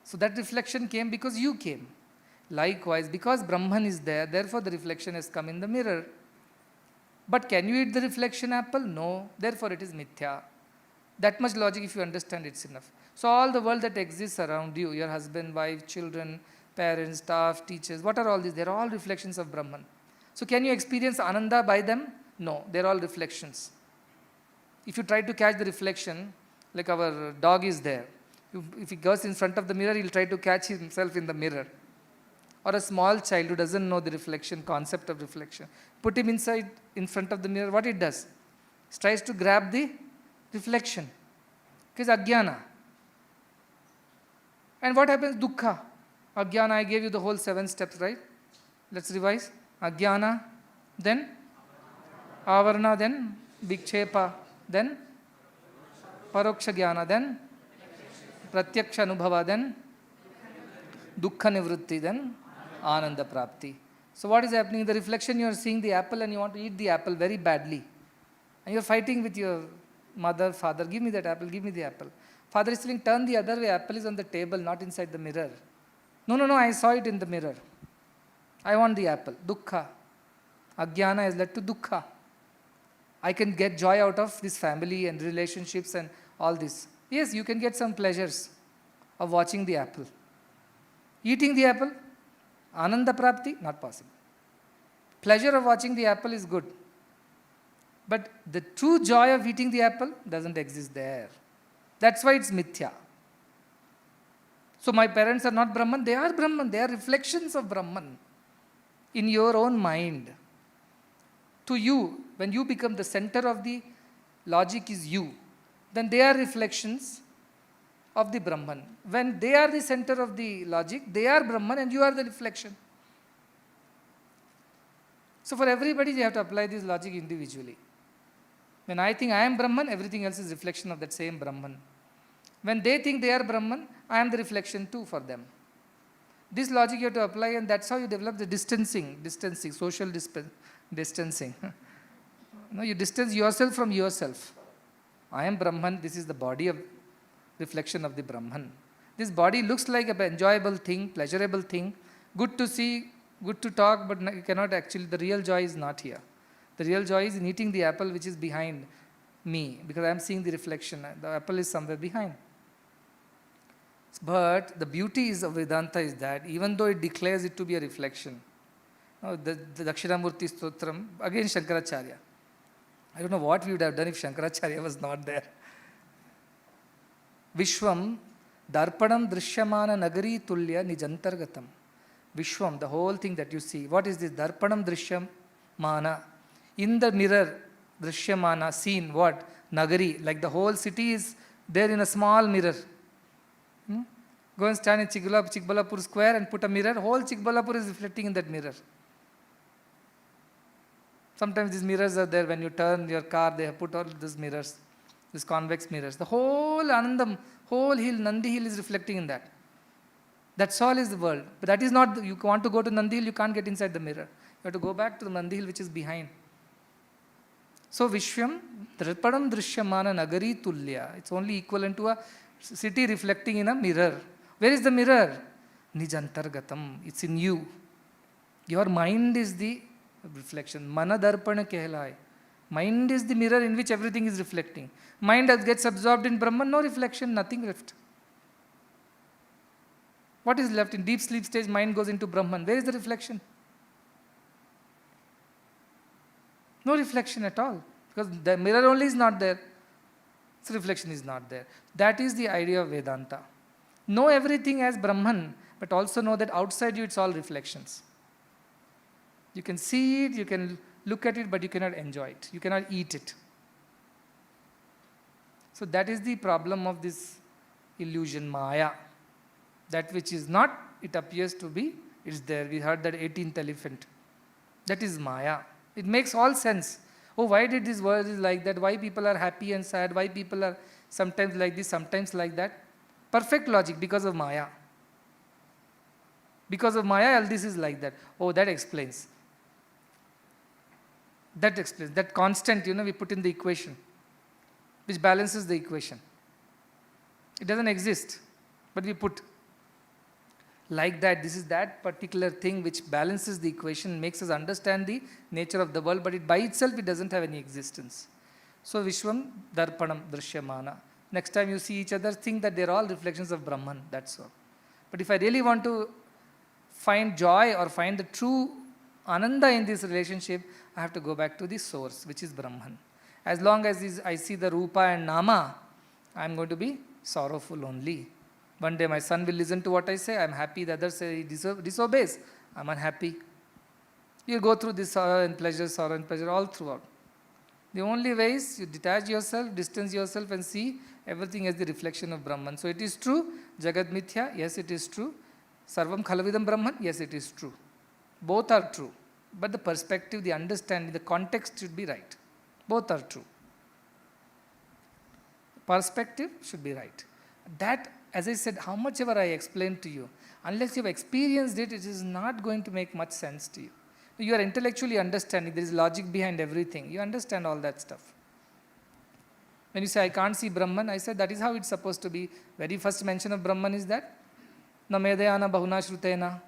So, that reflection came because you came. Likewise, because Brahman is there, therefore the reflection has come in the mirror. But can you eat the reflection apple? No. Therefore it is mithya. That much logic, if you understand, it's enough. So all the world that exists around you, your husband, wife, children, parents, staff, teachers, what are all these? They're all reflections of Brahman. So can you experience Ananda by them? No. They're all reflections. If you try to catch the reflection, like our dog is there. If he goes in front of the mirror, he'll try to catch himself in the mirror. Or a small child who doesn't know the reflection, concept of reflection. Put him inside, in front of the mirror, what it does? It tries to grab the reflection. Because ajnana. And what happens? Dukkha. Ajnana, I gave you the whole 7 steps, right? Let's revise. Ajnana, then avarana, then vikchepa, then paroksha jnana, then pratyaksha anubhava, then dukkha nivritti, then Ananda Prapti. So what is happening? In the reflection you are seeing the apple and you want to eat the apple very badly. And you are fighting with your mother, father, give me that apple, give me the apple. Father is telling, turn the other way, apple is on the table, not inside the mirror. No, I saw it in the mirror. I want the apple. Dukkha. Ajnana has led to dukkha. I can get joy out of this family and relationships and all this. Yes, you can get some pleasures of watching the apple. Eating the apple, Ananda Prapti, not possible. Pleasure of watching the apple is good. But the true joy of eating the apple doesn't exist there. That's why it's mithya. So my parents are not Brahman, they are Brahman, they are reflections of Brahman in your own mind. To you, when you become the center of the logic is you, then they are reflections of the Brahman. When they are the center of the logic, they are Brahman and you are the reflection. So for everybody, you have to apply this logic individually. When I think I am Brahman, everything else is reflection of that same Brahman. When they think they are Brahman, I am the reflection too for them. This logic you have to apply, and that's how you develop the distancing, social distancing. No, you distance yourself from yourself. I am Brahman, this is the body of reflection of the Brahman. This body looks like an enjoyable thing, pleasurable thing, good to see, good to talk, but you cannot actually, the real joy is not here. The real joy is in eating the apple which is behind me, because I am seeing the reflection. The apple is somewhere behind. But the beauty of Vedanta is that even though it declares it to be a reflection, the Dakshinamurti Stotram, again Shankaracharya. I don't know what we would have done if Shankaracharya was not there. Vishwam darpanam drishyamana nagari tulya nijantargatam. Vishwam, the whole thing that you see. What is this? Darpanam drishyamana. In the mirror, drishyamana, seen what? Nagari, like the whole city is there in a small mirror. Go and stand in Chikbalapur square and put a mirror. Whole Chikbalapur is reflecting in that mirror. Sometimes these mirrors are there when you turn your car, they have put all these mirrors, these convex mirrors. The whole Anandam, whole hill, Nandi hill is reflecting in that. That's all is the world. But that is not, you want to go to Nandi hill, you can't get inside the mirror. You have to go back to the Nandi hill which is behind. So Vishwam, Darpanam Drishyamana Nagari Tulya. It's only equivalent to a city reflecting in a mirror. Where is the mirror? Nijantargatam. It's in you. Your mind is the reflection. Mana Darpana Kehlai. Mind is the mirror in which everything is reflecting. Mind gets absorbed in Brahman, no reflection, nothing left. What is left? In deep sleep stage, mind goes into Brahman. Where is the reflection? No reflection at all. Because the mirror only is not there. So reflection is not there. That is the idea of Vedanta. Know everything as Brahman, but also know that outside you it's all reflections. You can see it, you can look at it, but you cannot enjoy it. You cannot eat it. So that is the problem of this illusion, Maya. That which is not, it appears to be, it's there. We heard that 18th elephant. That is Maya. It makes all sense. Oh, why did this world is like that? Why people are happy and sad? Why people are sometimes like this, sometimes like that? Perfect logic, because of Maya. Because of Maya, all this is like that. Oh, that explains. That explains. That constant, we put in the equation, which balances the equation. It doesn't exist, but we put. Like that, this is that particular thing which balances the equation, makes us understand the nature of the world, but it by itself, it doesn't have any existence. So, Vishwam Darpanam Drishyamana. Next time you see each other, think that they're all reflections of Brahman, that's all. But if I really want to find joy or find the true Ananda in this relationship, I have to go back to the source, which is Brahman. As long as I see the Rupa and Nama, I'm going to be sorrowful only. One day my son will listen to what I say, I'm happy. The other say he disobeys, I'm unhappy. You go through this sorrow and pleasure all throughout. The only way is you detach yourself, distance yourself and see everything as the reflection of Brahman. So it is true, Jagat Mithya, yes it is true. Sarvam Khalavidam Brahman, yes it is true. Both are true. But the perspective, the understanding, the context should be right. Both are true. Perspective should be right. That, as I said, how much ever I explained to you, unless you have experienced it, it is not going to make much sense to you. You are intellectually understanding, there is logic behind everything. You understand all that stuff. When you say, I can't see Brahman, I said that is how it's supposed to be. Very first mention of Brahman is that, na medayana bahuna shrutena.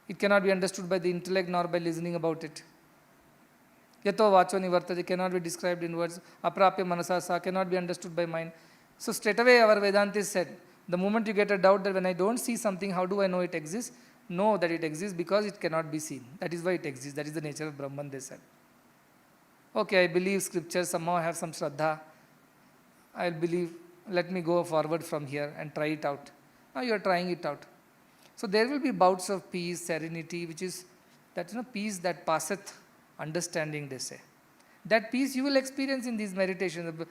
It cannot be understood by the intellect nor by listening about it. Yato vacho nivartate cannot be described in words. Aprapya manasa sa cannot be understood by mind. So straight away our Vedantis said, the moment you get a doubt that when I don't see something, how do I know it exists? Know that it exists because it cannot be seen. That is why it exists. That is the nature of Brahman, they said. Okay, I believe scriptures, somehow I have some Shraddha. I'll believe, let me go forward from here and try it out. Now you are trying it out. So there will be bouts of peace, serenity, which is that peace that passeth understanding, they say. That peace you will experience in these meditations,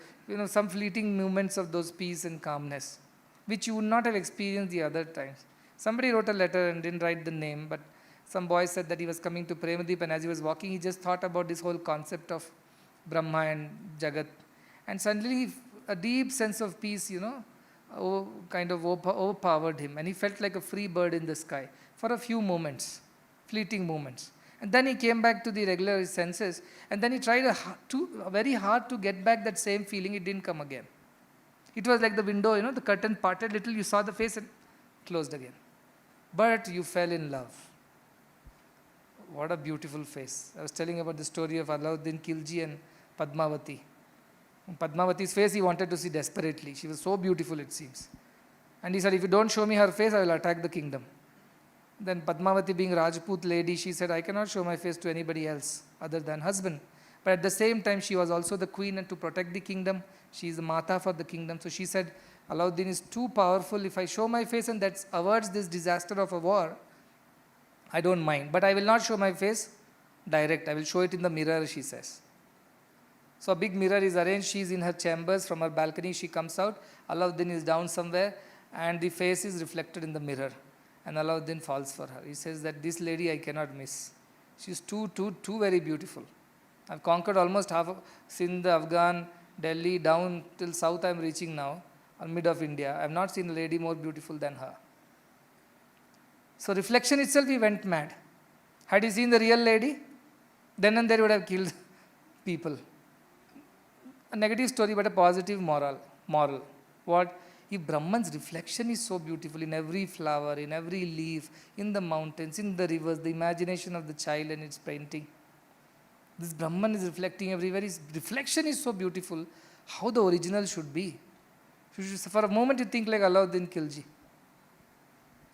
some fleeting moments of those peace and calmness, which you would not have experienced the other times. Somebody wrote a letter and didn't write the name, but some boy said that he was coming to Premadip, and as he was walking, he just thought about this whole concept of Brahma and Jagat. And suddenly a deep sense of peace, kind of overpowered him, and he felt like a free bird in the sky for a few moments, fleeting moments. And then he came back to the regular senses, and then he tried very hard to get back that same feeling. It didn't come again. It was like the window, the curtain parted little, you saw the face and closed again. But you fell in love. What a beautiful face. I was telling about the story of Alauddin Khilji and Padmavati. Padmavati's face he wanted to see desperately. She was so beautiful, it seems. And he said, if you don't show me her face, I will attack the kingdom. Then Padmavati, being Rajput lady, she said, I cannot show my face to anybody else other than husband. But at the same time, she was also the queen, and to protect the kingdom, she is the Mata for the kingdom. So she said, Alauddin is too powerful. If I show my face and that averts this disaster of a war, I don't mind. But I will not show my face direct. I will show it in the mirror, she says. So a big mirror is arranged. She is in her chambers. From her balcony, she comes out. Alauddin is down somewhere, and the face is reflected in the mirror. And Alauddin falls for her. He says that this lady I cannot miss. She is too very beautiful. I've conquered almost half of Sindh, Afghan, Delhi, down till south I am reaching now, or mid of India. I have not seen a lady more beautiful than her. So reflection itself, he went mad. Had he seen the real lady, then and there he would have killed people. A negative story, but a positive moral. What? If Brahman's reflection is so beautiful in every flower, in every leaf, in the mountains, in the rivers, the imagination of the child and its painting. This Brahman is reflecting everywhere. His reflection is so beautiful. How the original should be. For a moment you think like Alauddin Khilji.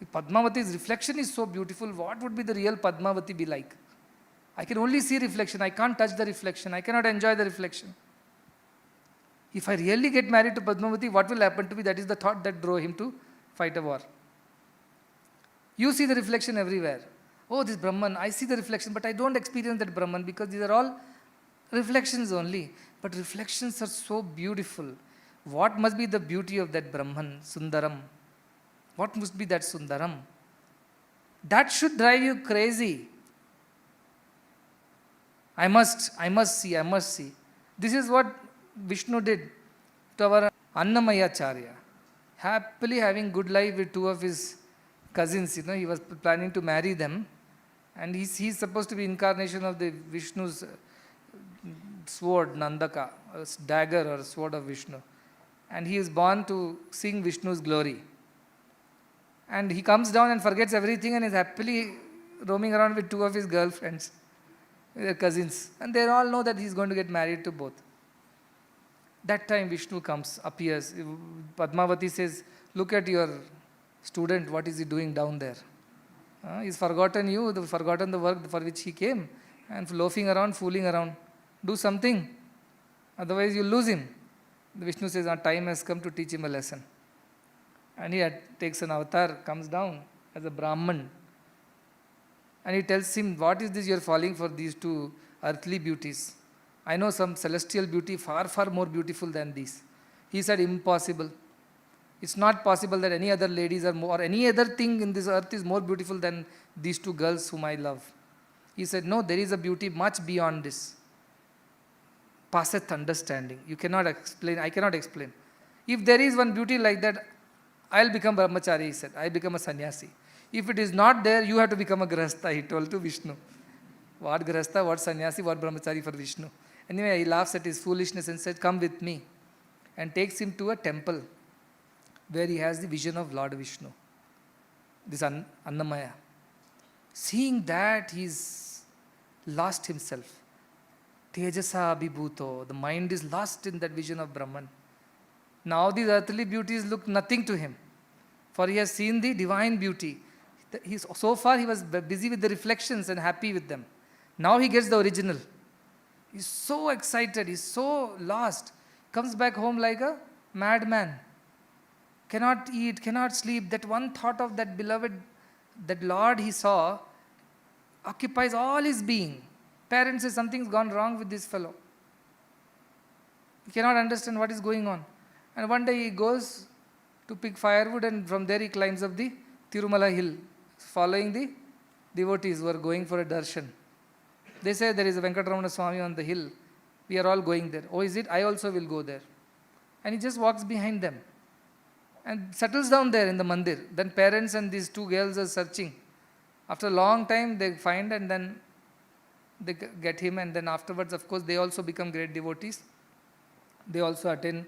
If Padmavati's reflection is so beautiful, what would be the real Padmavati be like? I can only see reflection. I can't touch the reflection. I cannot enjoy the reflection. If I really get married to Padmavati, what will happen to me? That is the thought that drove him to fight a war. You see the reflection everywhere. Oh, this Brahman, I see the reflection, but I don't experience that Brahman because these are all reflections only. But reflections are so beautiful. What must be the beauty of that Brahman, Sundaram? What must be that Sundaram? That should drive you crazy. I must see. This is what Vishnu did to our Annamayacharya. Happily having good life with two of his cousins, he was planning to marry them. And he's supposed to be incarnation of the Vishnu's sword, Nandaka, a dagger or sword of Vishnu. And he is born to sing Vishnu's glory. And he comes down and forgets everything and is happily roaming around with two of his girlfriends, their cousins. And they all know that he's going to get married to both. That time Vishnu appears. Padmavati says, look at your student, what is he doing down there? He's forgotten you, forgotten the work for which he came, and loafing around, fooling around. Do something, otherwise you'll lose him. The Vishnu says, our time has come to teach him a lesson. And he takes an avatar, comes down as a Brahman. And he tells him, what is this you're falling for these two earthly beauties? I know some celestial beauty far, far more beautiful than these. He said, impossible. It's not possible that any other ladies are more, or any other thing in this earth is more beautiful than these two girls whom I love. He said, no, there is a beauty much beyond this. Passeth understanding. You cannot explain, I cannot explain. If there is one beauty like that, I'll become brahmachari, he said. I'll become a sannyasi. If it is not there, you have to become a grahastha, he told to Vishnu. What grahastha, what sannyasi, what brahmachari for Vishnu. Anyway, he laughs at his foolishness and said, come with me. And takes him to a temple where he has the vision of Lord Vishnu, this Annamaya. Seeing that, he's lost himself. Tejasa abhibhuto, the mind is lost in that vision of Brahman. Now these earthly beauties look nothing to him, for he has seen the divine beauty. So far he was busy with the reflections and happy with them. Now he gets the original. He's so excited, he's so lost. Comes back home like a madman. Cannot eat, cannot sleep. That one thought of that beloved, that Lord he saw, occupies all his being. Parents say something's gone wrong with this fellow. He cannot understand what is going on. And one day he goes to pick firewood, and from there he climbs up the Tirumala hill, following the devotees who are going for a darshan. They say there is a Venkataramana Swami on the hill. We are all going there. Oh, is it? I also will go there. And he just walks behind them and settles down there in the mandir. Then parents and these two girls are searching. After a long time they find, and then they get him, and then afterwards, of course, they also become great devotees. They also attain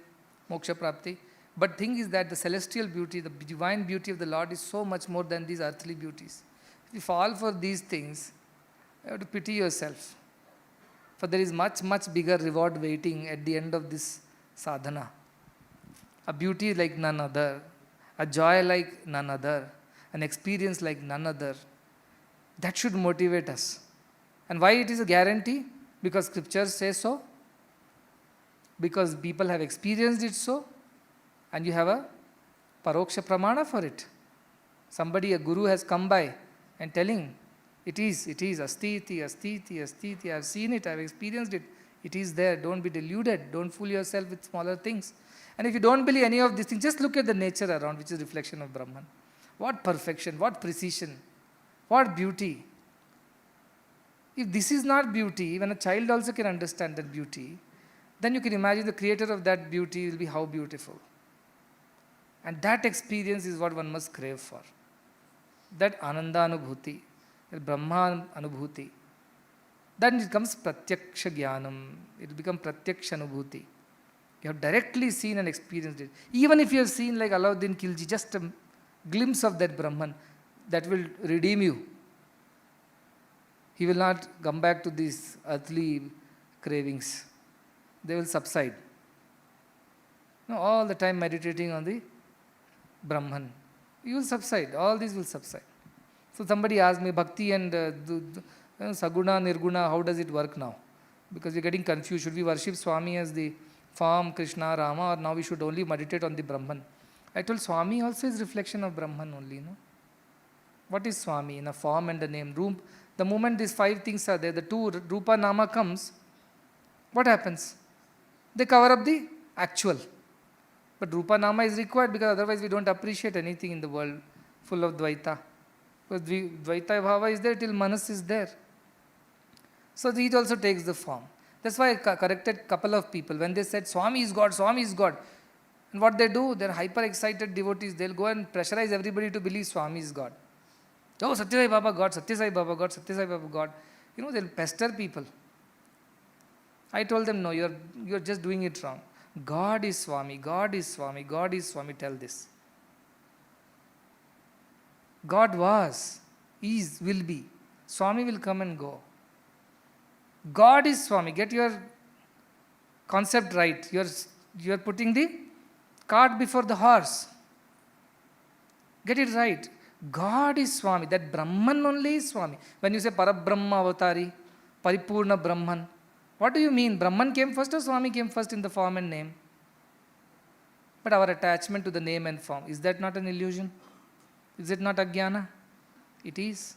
moksha prapti. But thing is that the celestial beauty, the divine beauty of the Lord is so much more than these earthly beauties. If you fall for these things, you have to pity yourself. For there is much, much bigger reward waiting at the end of this sadhana. A beauty like none other, a joy like none other, an experience like none other. That should motivate us. And why it is a guarantee? Because scriptures say so. Because people have experienced it so. And you have a paroksha pramana for it. Somebody, a guru has come by and telling, it is, astiti, astiti, astiti. I have seen it, I have experienced it. It is there. Don't be deluded. Don't fool yourself with smaller things. And if you don't believe any of these things, just look at the nature around, which is reflection of Brahman. What perfection, what precision, what beauty. If this is not beauty, even a child also can understand that beauty, then you can imagine the creator of that beauty will be how beautiful. And that experience is what one must crave for. That ananda anubhuti, that Brahma anubhuti. Then it becomes pratyaksha jnanam. It will become pratyaksha anubhuti. You have directly seen and experienced it. Even if you have seen like Alauddin Khilji, just a glimpse of that Brahman, that will redeem you. He will not come back to these earthly cravings. They will subside. No, all the time meditating on the Brahman. You will subside. All these will subside. So somebody asked me, Bhakti and Saguna, Nirguna, how does it work now? Because we are getting confused. Should we worship Swami as the form Krishna, Rama, or now we should only meditate on the Brahman. I told Swami also is reflection of Brahman only, no? What is Swami? In a form and a name. The moment these 5 things are there, the 2 Rupa Nama comes, what happens? They cover up the actual. But Rupa Nama is required because otherwise we don't appreciate anything in the world full of Dvaita. Because Dvaita Bhava is there till Manas is there. So it also takes the form. That's why I corrected a couple of people. When they said Swami is God, Swami is God. And what they do, they're hyper excited devotees. They'll go and pressurize everybody to believe Swami is God. Oh, Sathya Sai Baba God, Sathya Sai Baba God, Sathya Sai Baba God. They'll pester people. I told them, no, you're just doing it wrong. God is Swami, God is Swami, God is Swami, tell this. God was, is, will be. Swami will come and go. God is Swami. Get your concept right. You're putting the cart before the horse. Get it right. God is Swami. That Brahman only is Swami. When you say Parabrahma Avatari, Paripurna Brahman, what do you mean? Brahman came first or Swami came first in the form and name? But our attachment to the name and form, is that not an illusion? Is it not ajnana? It is.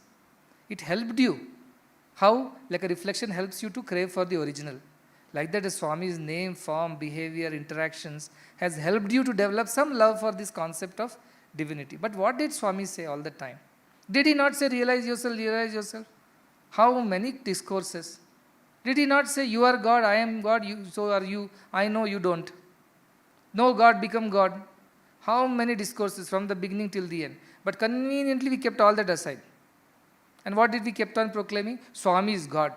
It helped you. How? Like a reflection helps you to crave for the original. Like that, the Swami's name, form, behavior, interactions has helped you to develop some love for this concept of divinity. But what did Swami say all the time? Did he not say, realize yourself, realize yourself? How many discourses? Did he not say, you are God, I am God, so are you, I know you don't. No God, become God. How many discourses from the beginning till the end? But conveniently we kept all that aside. And what did we kept on proclaiming? Swami is God.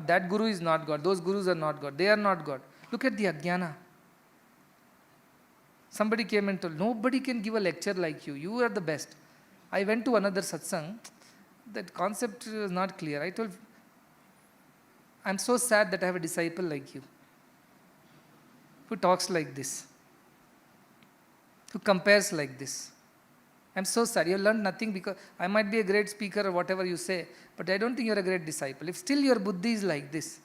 That Guru is not God. Those Gurus are not God. They are not God. Look at the ajnana. Somebody came and told, nobody can give a lecture like you. You are the best. I went to another satsang. That concept was not clear. I told, I'm so sad that I have a disciple like you, who talks like this, who compares like this. I'm so sad. You learned nothing, because I might be a great speaker or whatever you say, but I don't think you're a great disciple. If still your buddhi is like this,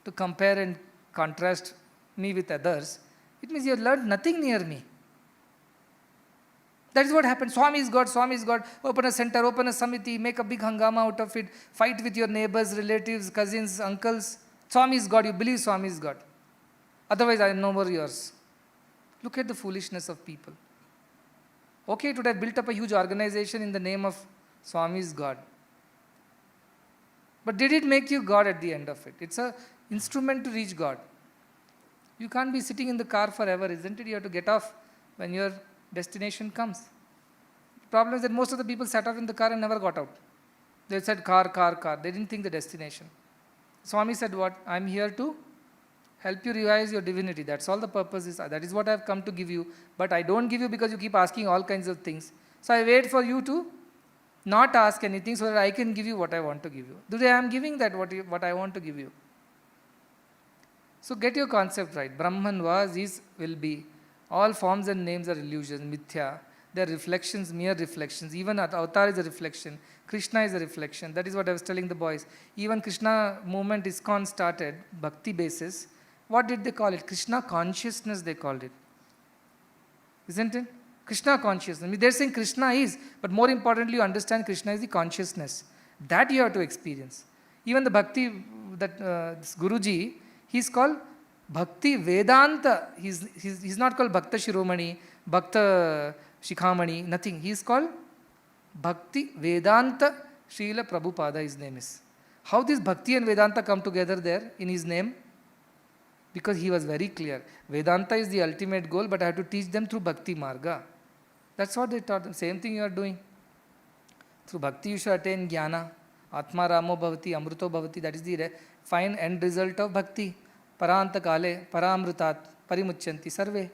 to compare and contrast me with others, it means you have learned nothing near me. That is what happened. Swami is God, Swami is God. Open a center, open a samiti, make a big hangama out of it, fight with your neighbors, relatives, cousins, uncles. Swami is God, you believe Swami is God. Otherwise, I am no more yours. Look at the foolishness of people. Okay, it would have built up a huge organization in the name of Swami is God. But did it make you God at the end of it? It's an instrument to reach God. You can't be sitting in the car forever, isn't it? You have to get off when your destination comes. The problem is that most of the people sat off in the car and never got out. They said car, car, car. They didn't think the destination. Swami said what? I'm here to help you realize your divinity. That's all the purpose is. That is what I have come to give you. But I don't give you because you keep asking all kinds of things. So I wait for you to not ask anything so that I can give you what I want to give you. Today I am giving that what I want to give you. So get your concept right. Brahman was, is, will be. All forms and names are illusions, mithya. They are reflections, mere reflections. Even avatar is a reflection. Krishna is a reflection. That is what I was telling the boys. Even Krishna movement ISKCON started, bhakti basis. What did they call it? Krishna consciousness they called it. Isn't it? Krishna consciousness. They're saying Krishna is, but more importantly you understand Krishna is the consciousness. That you have to experience. Even the bhakti, this Guruji, he's called Bhakti Vedanta. He's not called Bhakta Shiromani, Bhakta Shikhamani, nothing. He is called Bhakti Vedanta Srila Prabhupada, his name is. How this Bhakti and Vedanta come together there in his name? Because he was very clear. Vedanta is the ultimate goal, but I have to teach them through Bhakti Marga. That's what they taught them. Same thing you are doing. Through Bhakti you should attain Jnana. Atma Ramo Bhavati, Amruto Bhavati. That is the fine end result of Bhakti. Paranta Kale, Paramrutat, Parimuchanti, Sarve.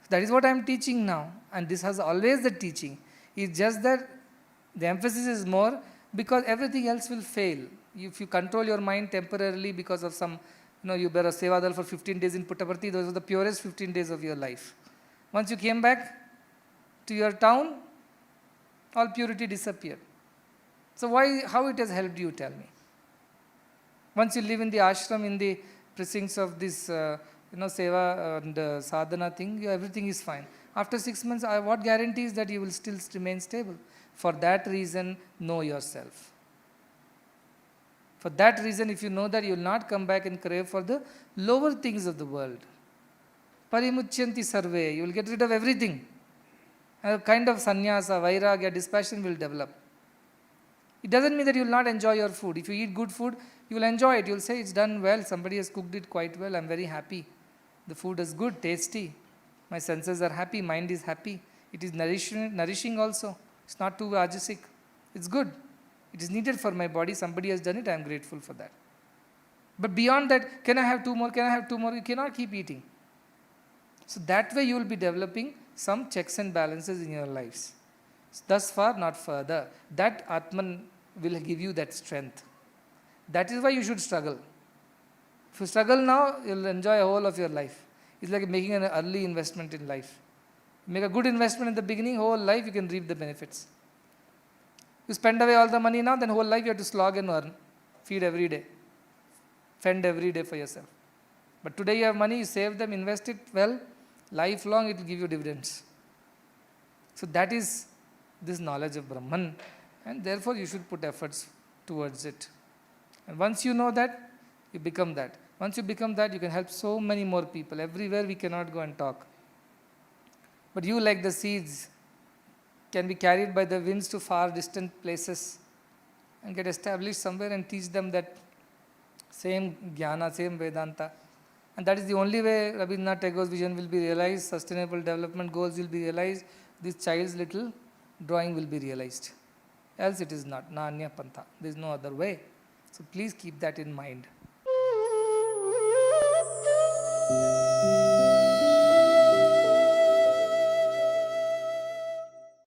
That is what I am teaching now. And this has always the teaching. It's just that the emphasis is more because everything else will fail. If you control your mind temporarily because of some, you bear a Sevadal for 15 days in Puttaparthi, those were the purest 15 days of your life. Once you came back to your town, all purity disappeared. So how it has helped you, tell me? Once you live in the ashram, in the precincts of this, seva and sadhana thing, everything is fine. After 6 months, what guarantees that you will still remain stable? For that reason, know yourself. For that reason, if you know that, you will not come back and crave for the lower things of the world. Parimuchyanti sarve, you will get rid of everything. A kind of sannyasa, vairagya, dispassion will develop. It doesn't mean that you will not enjoy your food. If you eat good food, you will enjoy it. You will say, it's done well, somebody has cooked it quite well, I am very happy. The food is good, tasty. My senses are happy, mind is happy. It is nourishing also. It's not too rajasic. It's good. It is needed for my body. Somebody has done it. I am grateful for that. But beyond that, can I have 2 more? Can I have 2 more? You cannot keep eating. So that way you will be developing some checks and balances in your lives. Thus far, not further. That Atman will give you that strength. That is why you should struggle. If you struggle now, you will enjoy a whole of your life. It's like making an early investment in life. Make a good investment in the beginning, whole life you can reap the benefits. You spend away all the money now, then whole life you have to slog and earn. Feed every day. Fend every day for yourself. But today you have money, you save them, invest it well, lifelong it will give you dividends. So that is this knowledge of Brahman, and therefore you should put efforts towards it. And once you know that, you become that. Once you become that, you can help so many more people. Everywhere we cannot go and talk. But you, like the seeds, can be carried by the winds to far distant places and get established somewhere and teach them that same jnana, same Vedanta. And that is the only way Rabindranath Tagore's vision will be realized, sustainable development goals will be realized, this child's little drawing will be realized. Else it is not. Na anya pantha. There is no other way. So please keep that in mind.